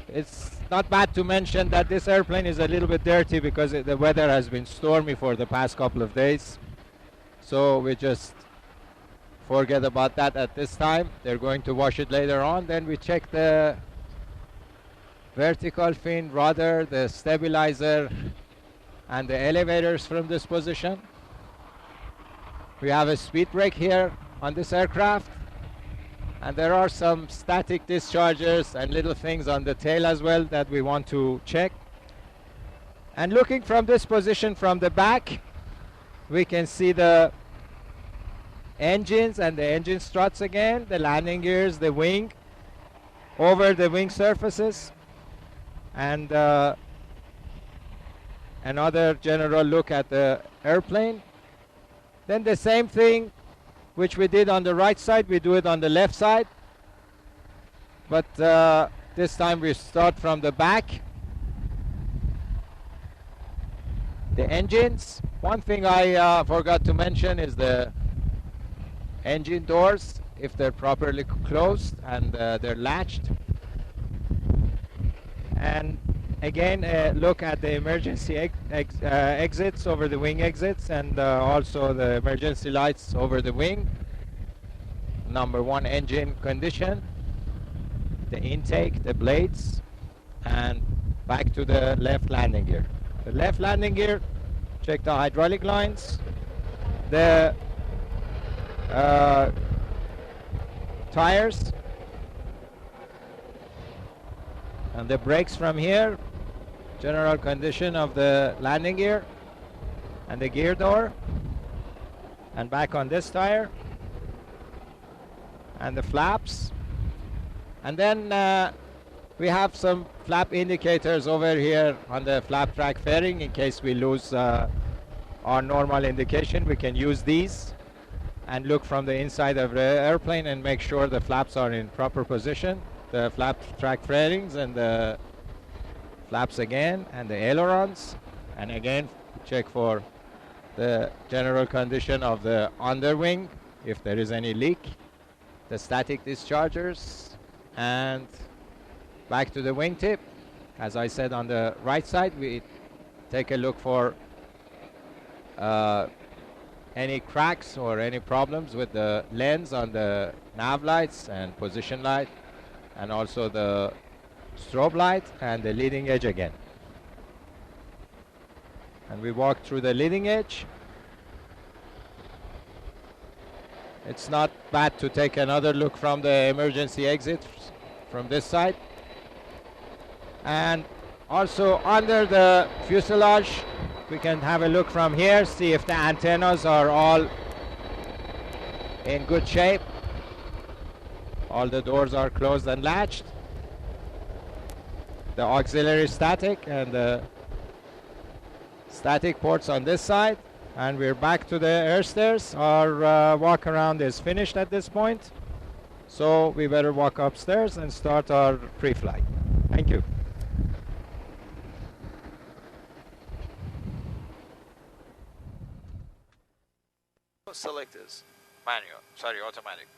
It's not bad to mention that this airplane is a little bit dirty because the weather has been stormy for the past couple of days. So we just forget about that at this time. They're going to wash it later on. Then we check the vertical fin, rudder, the stabilizer, and the elevators from this position. We have a speed brake here on this aircraft, and there are some static dischargers and little things on the tail as well that we want to check. And looking from this position from the back, we can see the engines and the engine struts again, the landing gears, the wing, over the wing surfaces, and another general look at the airplane. Then the same thing which we did on the right side, we do it on the left side. But this time we start from the back. The engines, one thing I forgot to mention is the engine doors, if they're properly closed and they're latched. And again, look at the emergency exits over the wing exits, and also the emergency lights over the wing. Number one, engine condition, the intake, the blades, and back to the left landing gear. The left landing gear, check the hydraulic lines, the tires, and the brakes from here, general condition of the landing gear, and the gear door, and back on this tire, and the flaps. And then we have some flap indicators over here on the flap track fairing. In case we lose our normal indication, we can use these and look from the inside of the airplane and make sure the flaps are in proper position. The flap track fairings and the flaps again, and the ailerons, and again check for the general condition of the underwing, if there is any leak, the static dischargers, and back to the wingtip. As I said, on the right side, we take a look for any cracks or any problems with the lens on the nav lights and position light, and also the strobe light and the leading edge again. And we walk through the leading edge. It's not bad to take another look from the emergency exit from this side. And also under the fuselage, we can have a look from here, see if the antennas are all in good shape. All the doors are closed and latched. The auxiliary static and the static ports on this side. And we're back to the air stairs. Our walk around is finished at this point. So we better walk upstairs and start our pre-flight. Thank you. Selectors. Manual. Sorry, automatic.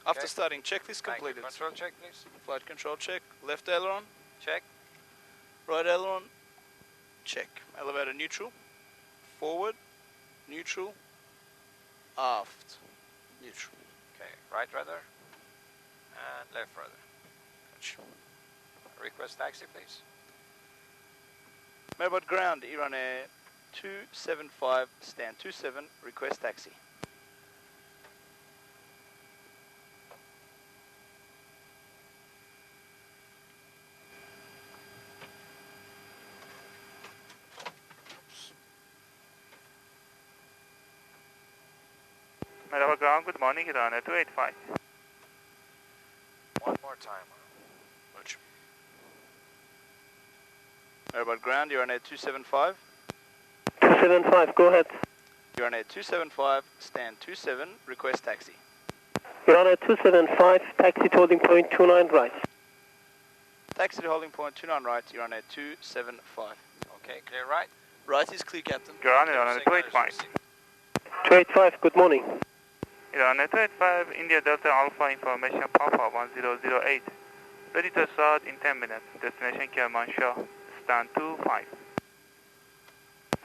After Okay. starting, checklist completed. Control check, please. Flight control check. Left aileron. Check. Right aileron. Check. Elevator neutral. Forward. Neutral. Aft. Neutral. Okay, right rudder and left rudder. Gotcha. Request taxi, please. Mobile ground, Iran Air 275, stand 27, request taxi. Mobile ground, good morning, Iran Air 285. One more time. Roger. Mobile ground, Iran Air 275. 275, go ahead. Iran Air 275, stand 27, request taxi. Iran Air 275, taxi to holding point 29 right. Taxi to holding point 29 right, Iran Air 275. Okay, clear right. Right is clear, Captain. Iran Air 285. 285, good morning. Iran Air 285, India Delta Alpha information, Papa 1008. Ready to start in 10 minutes. Destination Kermanshah, stand 25.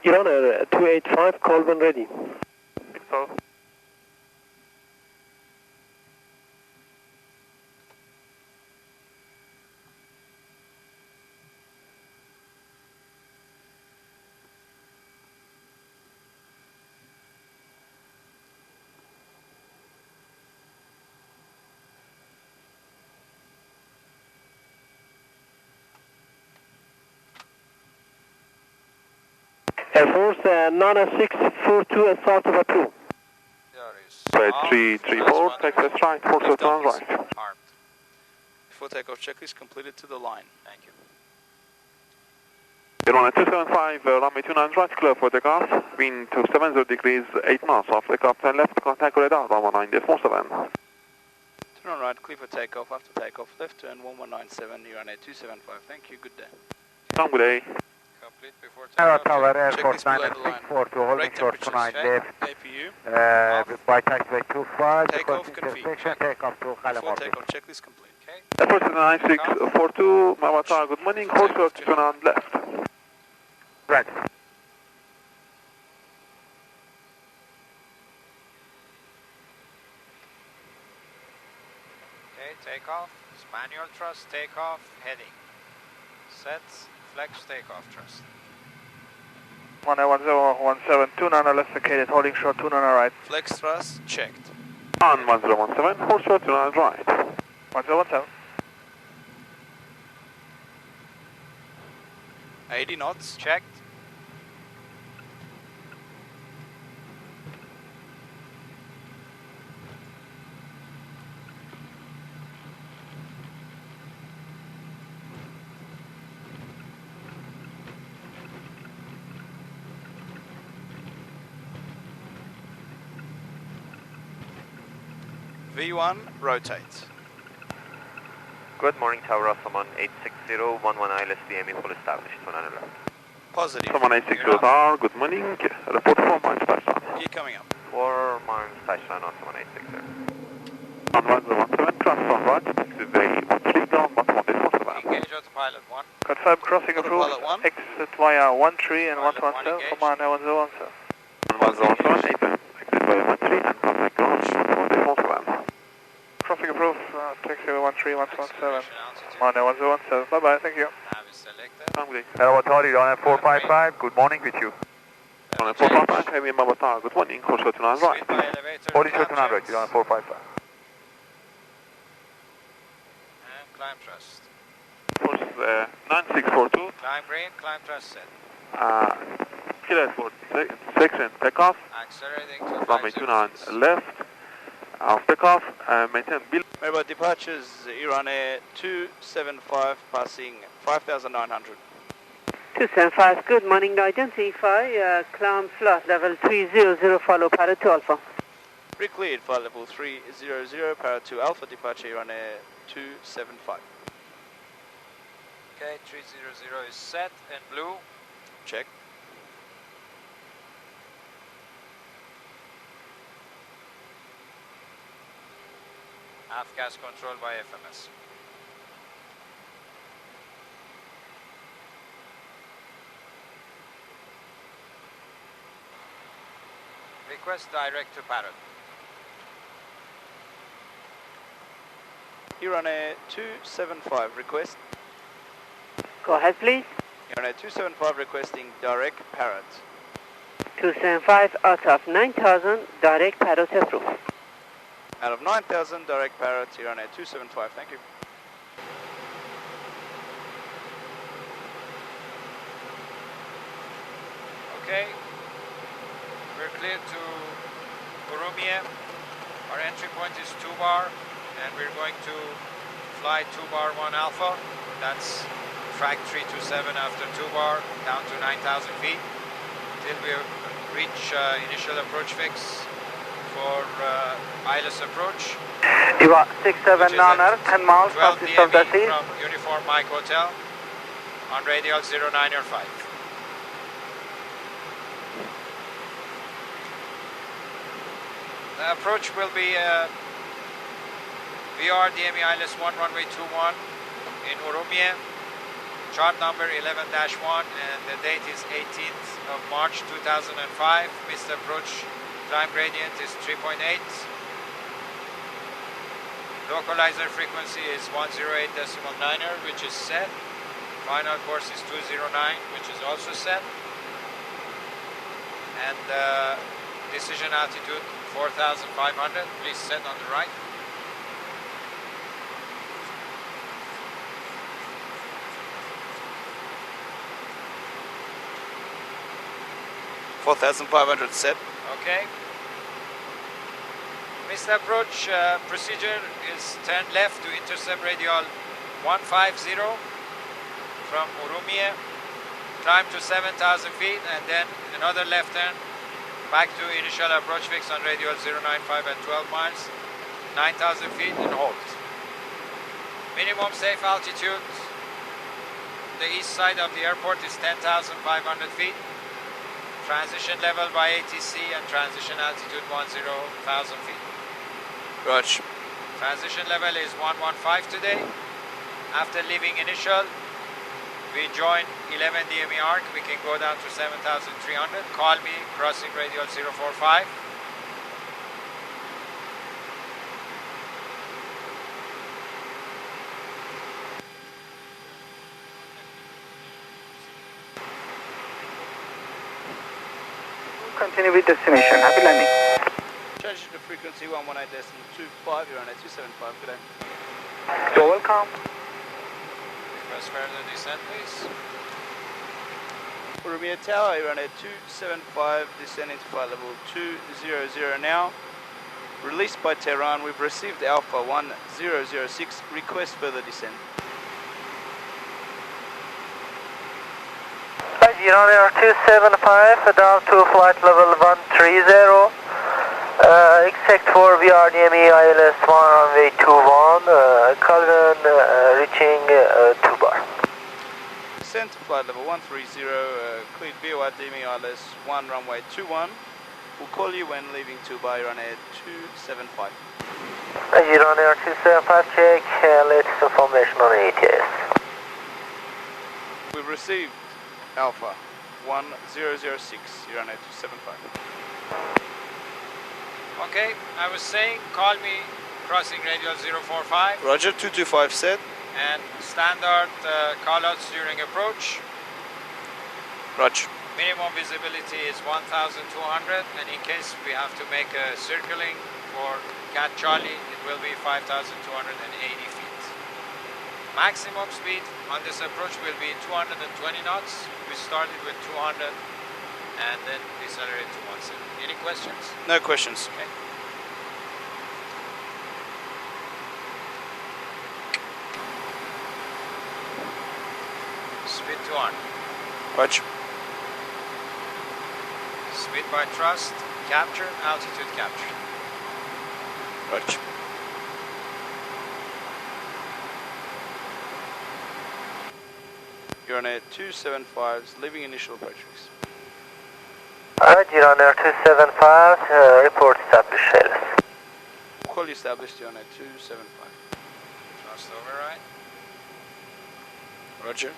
Iran Air 285, call when ready. So, Air Force, Nana 642 and south of Apu. Flight 334, Texas right, force of turn right. Armed. Before takeoff, checklist completed to the line. Thank you. Iran Air 275, runway 29 right, clear for takeoff. Wind 270 degrees, 8 knots, off takeoff, turn left, contact radar, 119.47. Turn on right, clear for takeoff. After takeoff, left turn 1197, Iran Air 275. Thank you, good day. Good day. Copy. complete before Tower, takeoff. Tower, Air Check Force this below 9 the line. 642, holding Brake short temperatures, 29 left. APU. By taxiway 25, Takeoff because config. intersection, takeoff to Before Kalamorfi. takeoff, checklist complete. Okay. Air Force 9642, Mama Tower, good morning, hold short to on left. Right. Okay, takeoff. Manual thrust, takeoff, heading. Set, flex, takeoff thrust. 1017, 29 left located, holding short 29 right. Flex thrust, checked. On 1017, hold short 29 right. 1017. 80 knots. Checked. V1, rotate. Good morning, Tower Osman 860, 11 ILS DME full established, 1 left. Positive. Someone 860 Tower, good morning, report 4 miles touchdown. Gear coming up. 4 miles touchdown, Osman 860. On 1017, transfer right, taxiway 3 down, bottom of this Engage autopilot 1. Confirm crossing approved, exit via 13 and 117 from our 1017. 1017, exit via 13 and contact launch, bottom of this 117. Crossing approved, taxiway 13, 117, Mane 1017, bye bye, thank you. Nav is selected. Hello, Tori, on 455, good morning with you. On 455, heavy Mabata, good morning, hold short 29 right. Holding short 29 right, you're on 455. And climb thrust. Force 9642. Climb green, climb thrust set. Kilo for section takeoff. Accelerating to Runway 29 left. Off takeoff. Maintain bill. Remember departures Iran Air 275 passing 5,900. 275, good morning, identify, climb flight level 300, follow Parrot to Alpha. Pre-cleared flight level 300, Parrot to Alpha, departure Iran Air 275. Okay, 300 is set and blue. Check. Aft gas control by FMS. Request direct to Parrot. Iran Air 275 request. Go ahead, please. Iran Air 275 requesting direct Parrot. 275 out of 9,000, direct Parrot approved. Out of 9,000, direct Parrot, Iran Air 275, thank you. Okay, we're clear to Urumia. Our entry point is 2 bar, and we're going to fly 2 bar 1 alpha. That's track 327 after 2 bar, down to 9,000 feet, till we reach initial approach fix for ILS approach. You are 679, 10 miles, 12 southeast of the sea. from Uniform Mike Hotel on radial 0905. The approach will be VR DME ILS 1 runway 21 in Urumia, chart number 11-1, and the date is 18th of March 2005. Missed approach climb gradient is 3.8. Localizer frequency is 108.9er, which is set. Final course is 209, which is also set. And decision altitude 4,500. Please set on the right. $4,500 set. Okay. Missed approach procedure is turn left to intercept radial 150 from Urumia, climb to 7,000 feet, and then another left turn back to initial approach fix on radial 095 at 12 miles, 9,000 feet, and hold. Minimum safe altitude the east side of the airport is 10,500 feet. Transition level by ATC and transition altitude 10,000 feet. Roger. Transition level is 115 today. After leaving initial, we join 11 DME arc. We can go down to 7,300. Call me, crossing radial 045. Continue with destination. Happy landing. Changing the frequency 118.25, you're on a 275, good day. You're welcome. Request further descent, please. Urumia Tower, you're on a 275, descending to flight level 200 now. Released by Tehran, we've received Alpha 1006, request further descent. Iran Air 275 down to flight level 130. Except for VRDME ILS 1 runway 21, Calvin reaching 2 bar. Descent to flight level 130, cleared VRDME ILS 1 runway 21. We'll call you when leaving 2 bar, Iran Air 275. Iran Air 275, check latest information on ATS. We've received Alpha 1006, Iran Air 275. Okay, I was saying, call me, crossing radial 045. Roger, 225 set. And standard callouts during approach. Roger. Minimum visibility is 1,200, and in case we have to make a circling for Cat Charlie, it will be 5,280 feet. Maximum speed on this approach will be 220 knots. We started with 200 and then decelerated to 170. Any questions? No questions. Okay. Speed to on. Roger. Speed by thrust, capture, altitude capture. Roger. You're on Air 275's leaving initial approach. Alright, Iran Air 275, report established ALS. Call you established, you're on Air 275. Thrust override. Roger.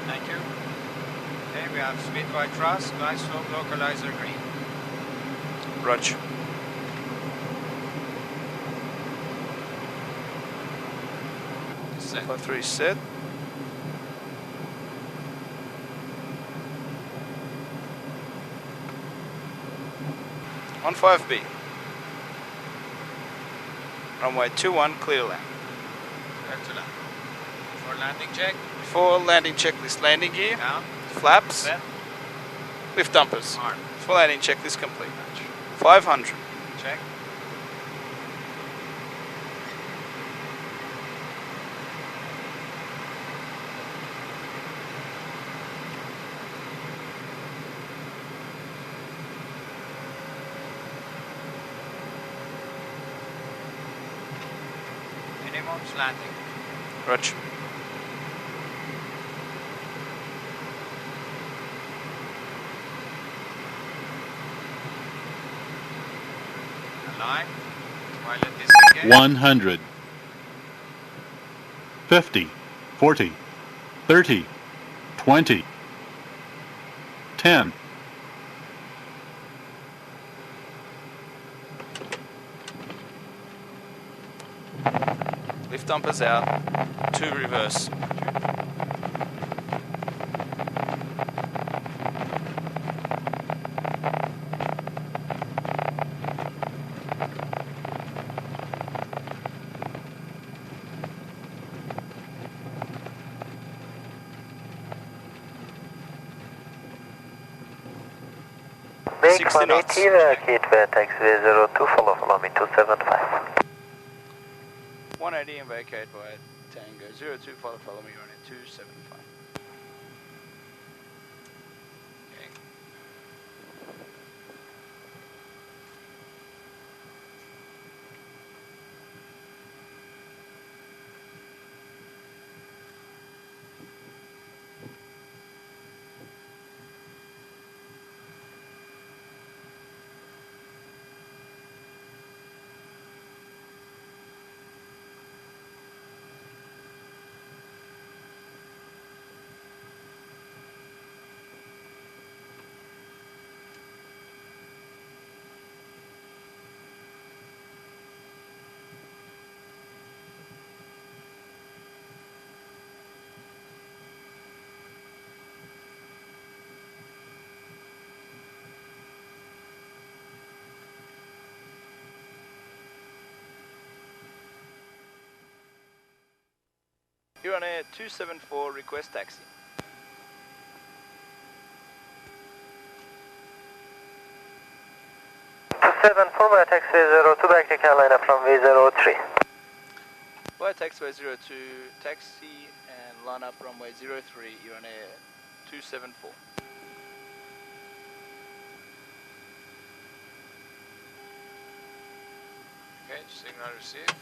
Thank you. Okay, we have speed by thrust, glide slope localizer green. Roger. Set. 53 set. On 5B. Runway 21, clear to land. Clear to land. For landing check. For landing checklist, landing gear, Down. flaps, Set. lift dumpers. Arm. For landing checklist complete. 500. Check. Minimums landing. Roger. Align. Pilot disengage. 100, 50, 40, 30, 20, 10. Lift dumpers out. 2 reverse. 60 knots. Gateway taxiway 02, follow me 275. 180 and vacate by Tango 02, follow me, you're on at 275. You're on air 274, request taxi. Seven four by taxiway 02, back to Carolina from V03. By taxiway 02, taxi and line up runway 03, you're on air 274. Okay, signal received.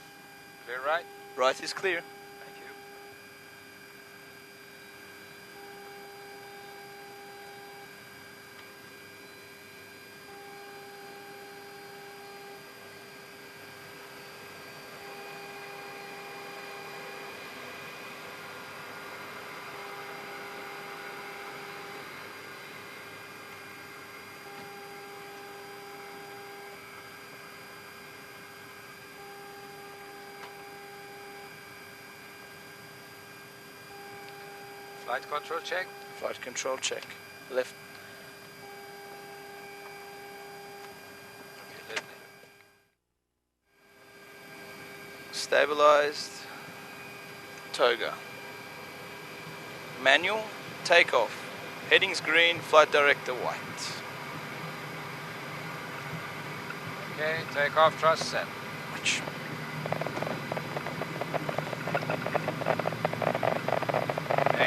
Clear right? Right is clear. Thank you. Flight control check. Flight control check. Left. Okay, left. Stabilized. Toga. Manual. Takeoff. Headings green. Flight director white. Okay, take off, thrust set.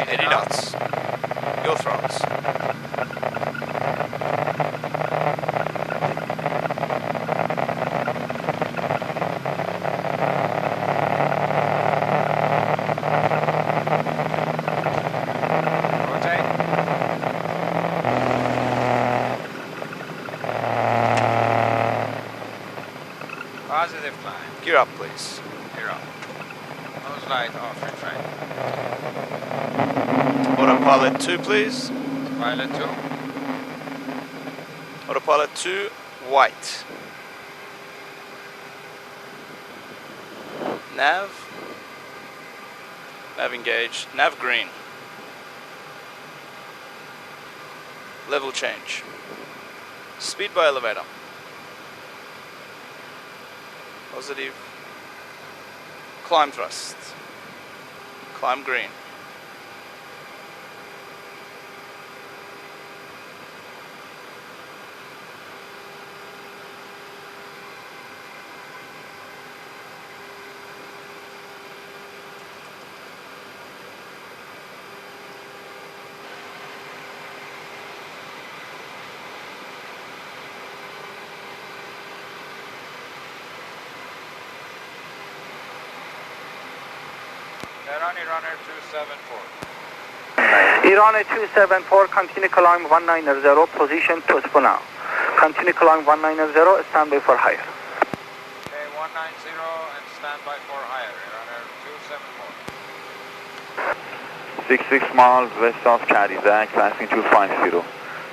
80 knots. Go throttles. Rotate. Positive climb. Gear up, please. Gear up. Nose light off, retract. Autopilot 2, please. Pilot 2. Autopilot 2, white. Nav. Nav engaged. Nav green. Level change. Speed by elevator. Positive. Climb thrust. Climb green. Runner 274. Iran 274, continue climb 190, position to now. Continue climb 190, standby for higher. Okay, 190 and standby for higher. Runner 274. 66 miles west of Charizak, passing 250.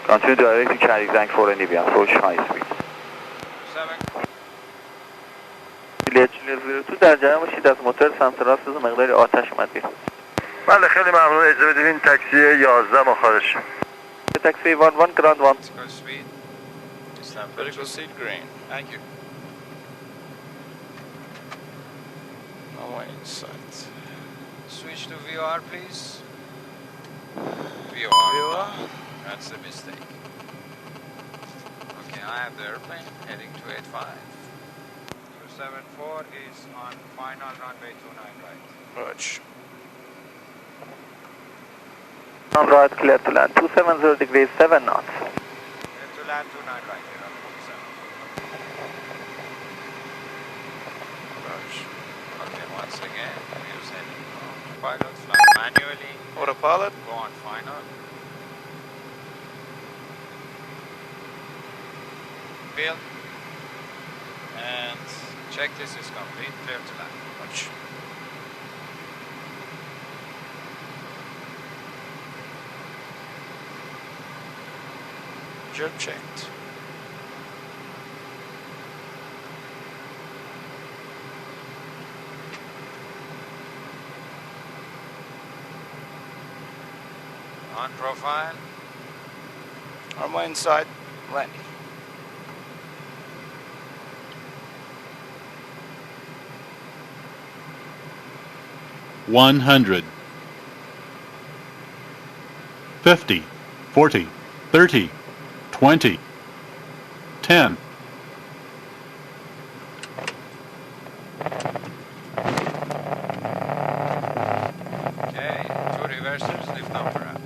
Continue direct to Charizak for Libya, approach high speed. 7. تو در جریان باشید از موتور سمت راست از مقداری آتش اومد بیرون. بله خیلی ممنون اجازه بدید این تاکسی 11 ما خارج شیم. تاکسی 11 گراند 1. Vertical seat green. Thank you. Runway in sight. Switch to VOR, please. VOR. VOR. That's the mistake. Okay. I have the airplane heading 285. 274 is on final runway 29 right. Roger. On right, clear to land 270 degrees 7 knots. Clear to land 29 right, here on the 27. Roger. Okay, once again, use heading autopilot, fly manually. Autopilot. Go on final. Build. And check this is complete, clear to land. Roger. Jerk checked. On profile. Armor inside, landing. One 50, 40, 30, 20, 10. Okay, 2 reversers, lift off ramp.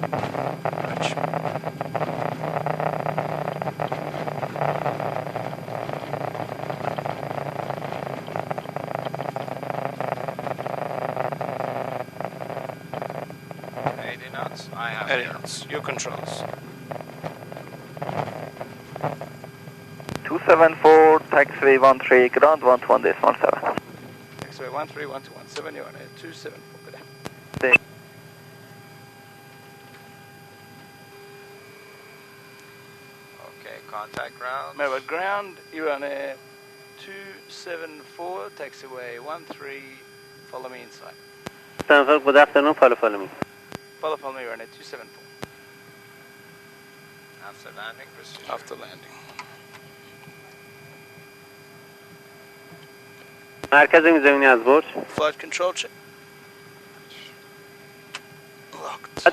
I have 80 knots. Your controls. 274, taxiway 13, ground 121.7. Taxiway 131217, you're on a 274. Good day. Okay, contact ground. Remember, ground, you're on a 274, taxiway 13, follow me inside. Stanford, good afternoon, follow me. Follow me, you're on a 274. After landing procedure. After landing. مرکز میزمینی از برج. Flight control check. Locked.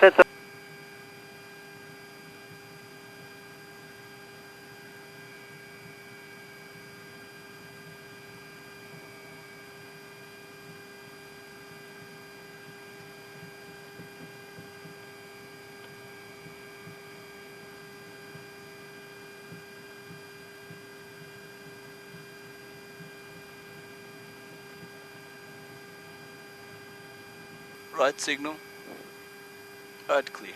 Right signal. Right clear.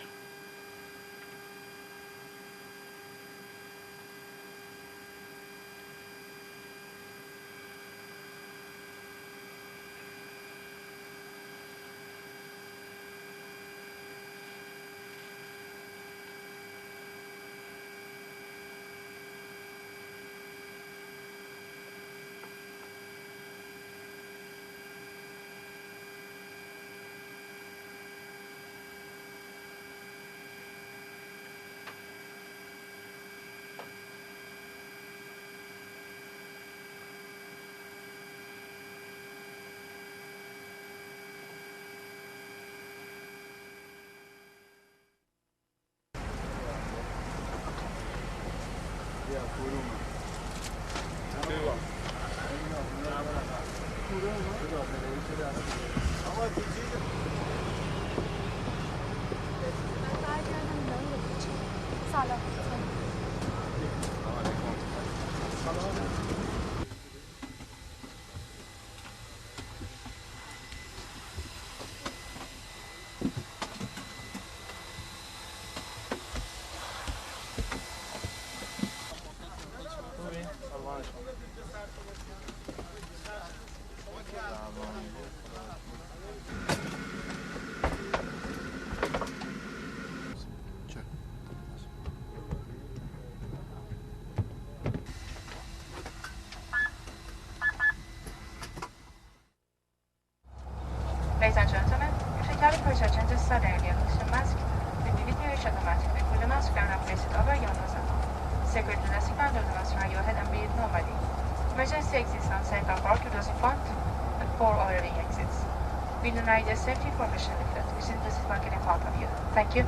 Ladies and gentlemen, if you carry passenger suddenly and lose your mask, the military should automatically pull the mask down and place it over your nose and mouth. Security desk can do the mask around your head and breathe normally. Emergency exits on Central Park to those in front and 4 other exits. We do not need a safety information leaflet, which is listed in front of you. Thank you.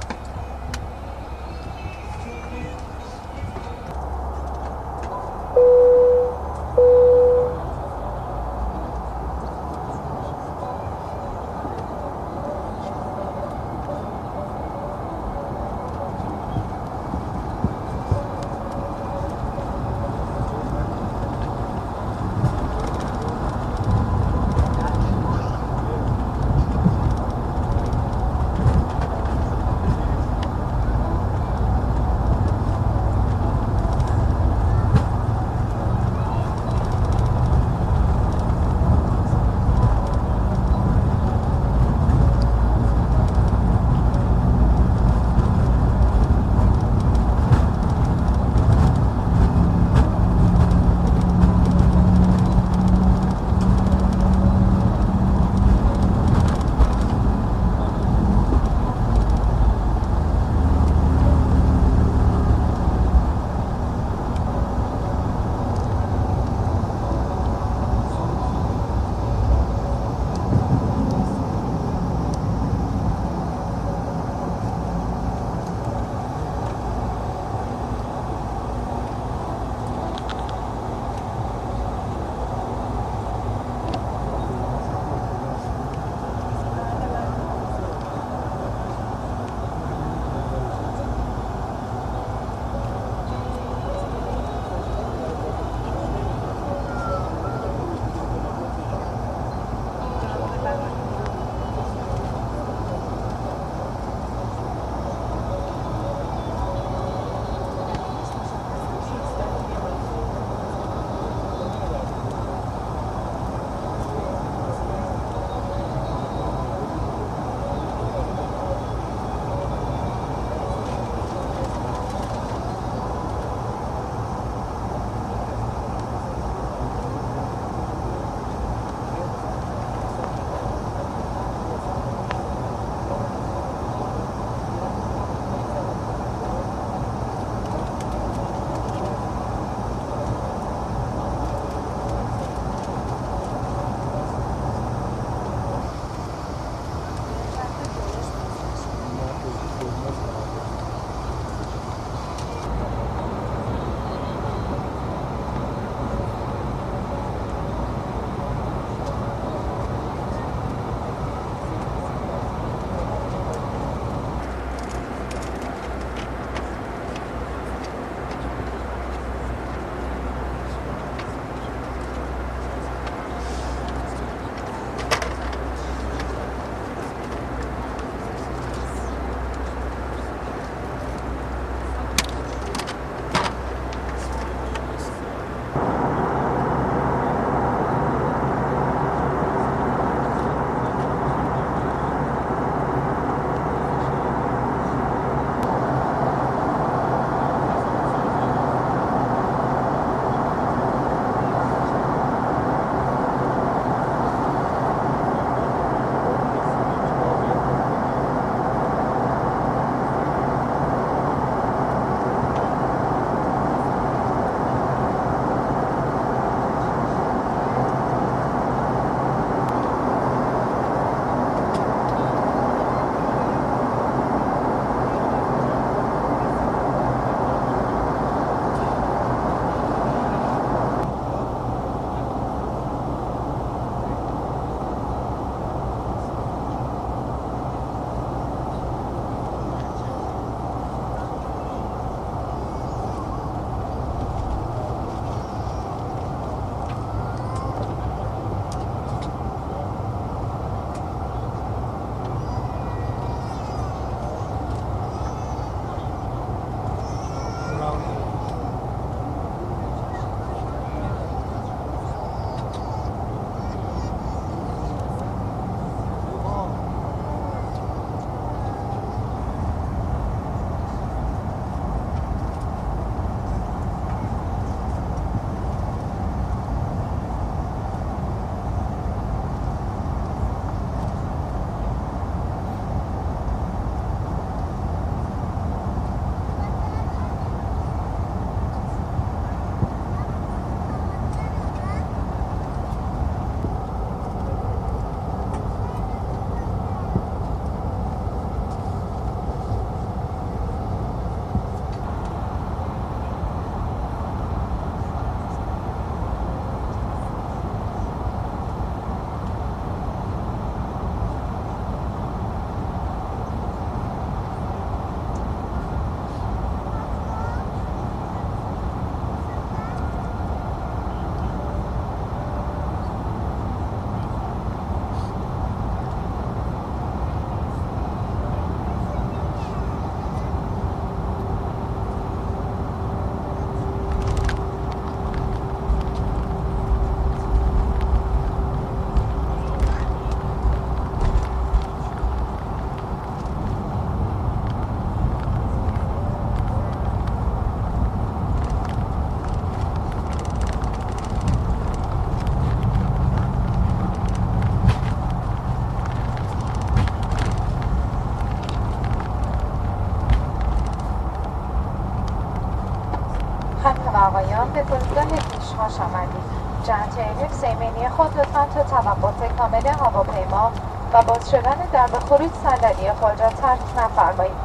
به فرودگاه پیش‌هاش آمدید. جهت حفظ ایمنی خود لطفاً تا توقف کامل هواپیما و باز شدن درب خروج صندلی خود را ترک نفرمایید.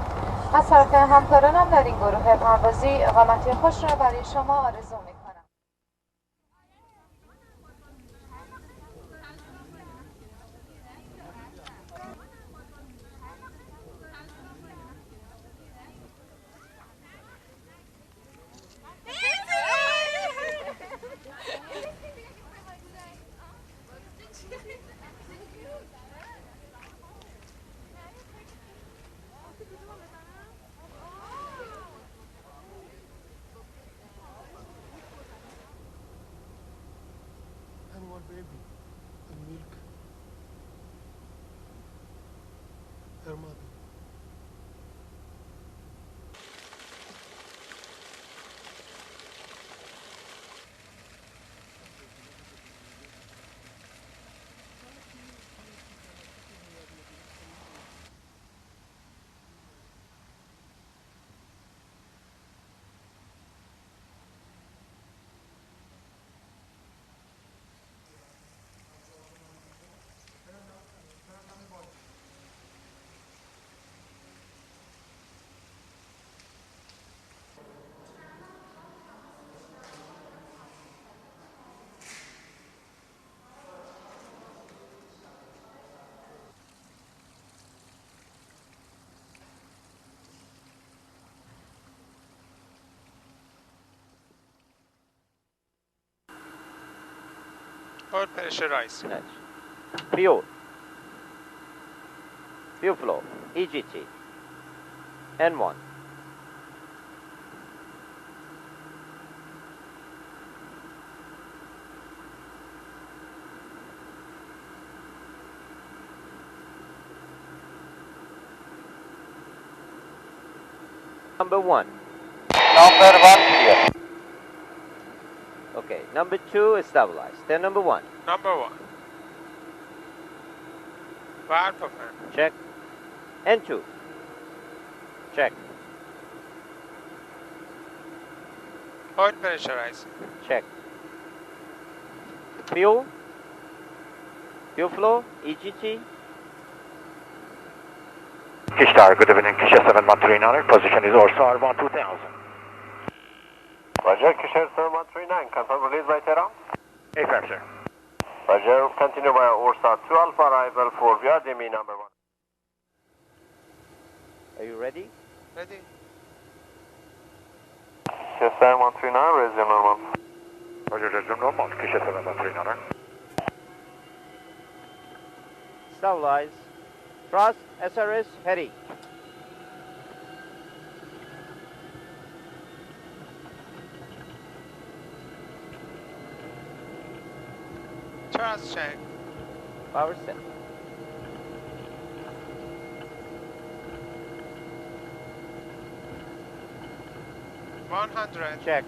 از طرف همکارانم در این گروه پروازی اقامتی خوش را برای شما آرزو می‌کنم. And one baby, and milk. Her mother. Oil pressurize. Fuel. Fuel flow. EGT. N1. Number 1. Number 1 clear. Okay, number 2 is stabilized. Then number 1. Number 1. Valve open. Check. N2. Check. Oil pressurize. Check. Fuel. Fuel flow. EGT. Kishtar, good evening, Kisha 7139, position is ORSAR 12000. Roger, Kisha 7139, confirm release by Tehran. AFAC, sir. Roger, continue by ORSAR 2 Alpha arrival for VRDME number 1. Are you ready? Ready? Kisha 7139, resume normal. Roger, resume normal, Kisha 7139. Stabilize. Thrust, SRS, heading. Thrust check. Power set. $100. Check.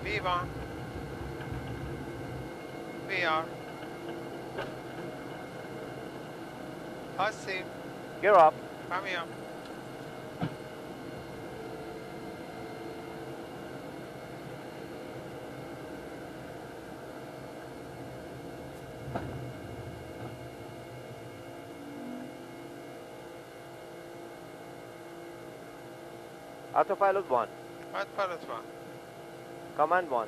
V1. VR. Positive. Gear up. Coming up. Autopilot 1. Autopilot 1. Command 1.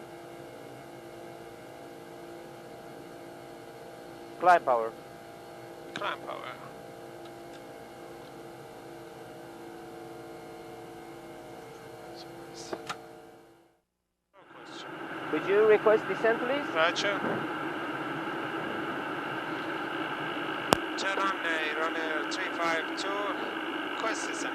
Climb power. Climb power. Could you request descent, please? Roger. Tehran, runner 352, request descent.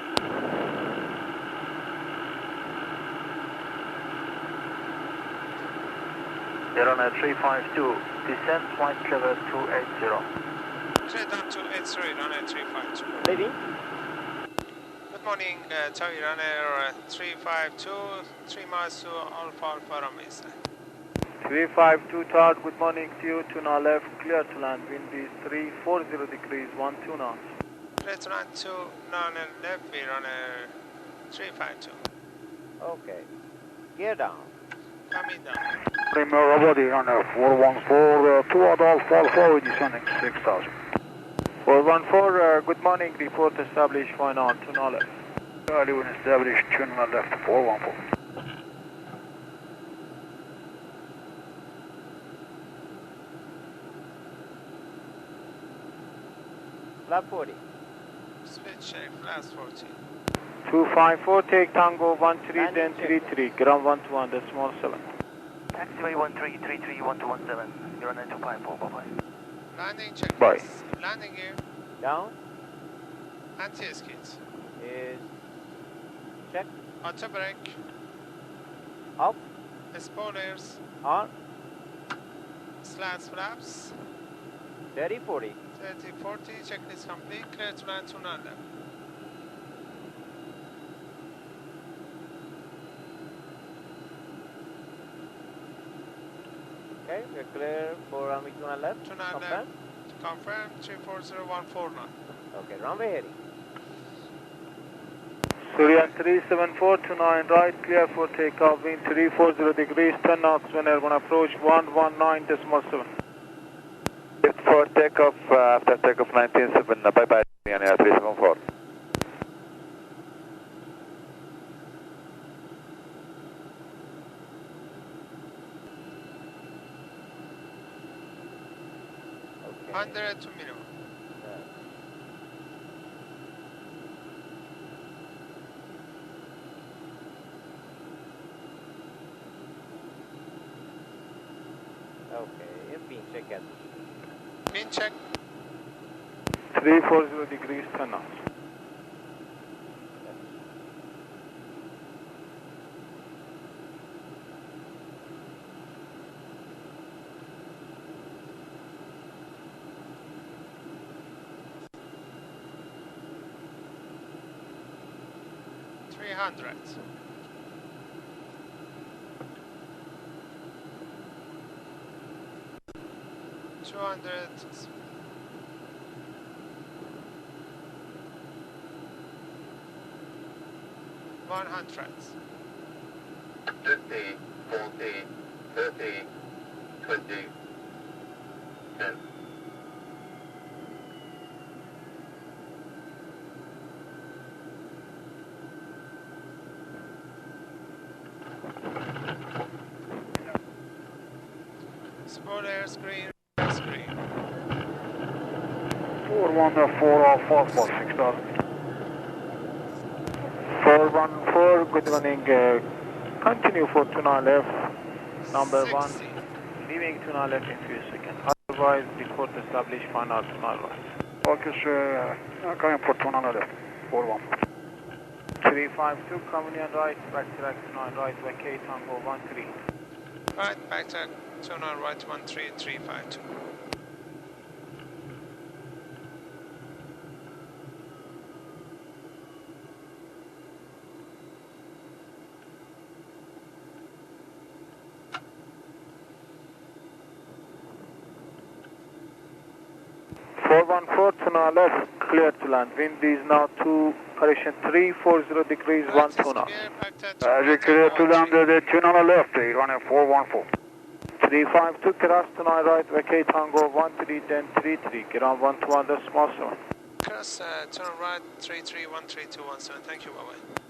Runner 352, descent flight level 280. Straight down to 83, runner 352. Leaving. Good morning, Tower runner 352, 3 miles to Alpha Alpha Romeo. 352 Todd, good morning to you, tuna left, clear to land, wind is 340 degrees, 12 knots. clear to land 29 left, we run a 352. Okay. Gear down. Coming down. Premier body runner 414, 2 adult, fall forward, descending 6000. 414, good morning, report established, final, 2 left. Charlie, when established, 2 left, 414. Flap 40. Speed check, last 14. 254, take Tango 13, then 33, ground 121, decimal 7. Taxiway 13331217, you're on 254, bye-bye. Landing check. Bye. Landing gear. Down. Anti-skids. Is check. Auto brake. Up. Spoilers. On. Slats flaps. 30-40. 30-40, checklist complete, clear to land 29 left. Okay, we're clear for runway 29 left. 29 Confirm. left. Confirm, 340149. Okay, runway heading. Surya 374, 29 right, clear for takeoff, wind 340 degrees, 10 knots, when airborne approach 119, decimal 7. Lift for takeoff, after takeoff 197, bye-bye, Ryanair 374. Okay. 100 to minimum. Okay, being check at Wind check. 340 degrees, 10 knots. $300. $200. $100. 50, 40, 30, 20, 10. Spoilers, green, screen. 414, 6000. 414, good morning, continue for 29 left, number 1, leaving 29 left in few seconds. Otherwise, report established, final 29 right. Focus, coming for 29 left, 414. 352, coming on right, back track 29 right, vacate Tango 13. Right, back to 29 right, 13352. To our left, clear to land. Wind is now 340 degrees, 12 knots. Clear to land, 2 on the left, running 414. 352, cross to our right, vacate Tango 13, then 33, ground 121, decimal 7. Cross, turn right, 331317, thank you, bye-bye.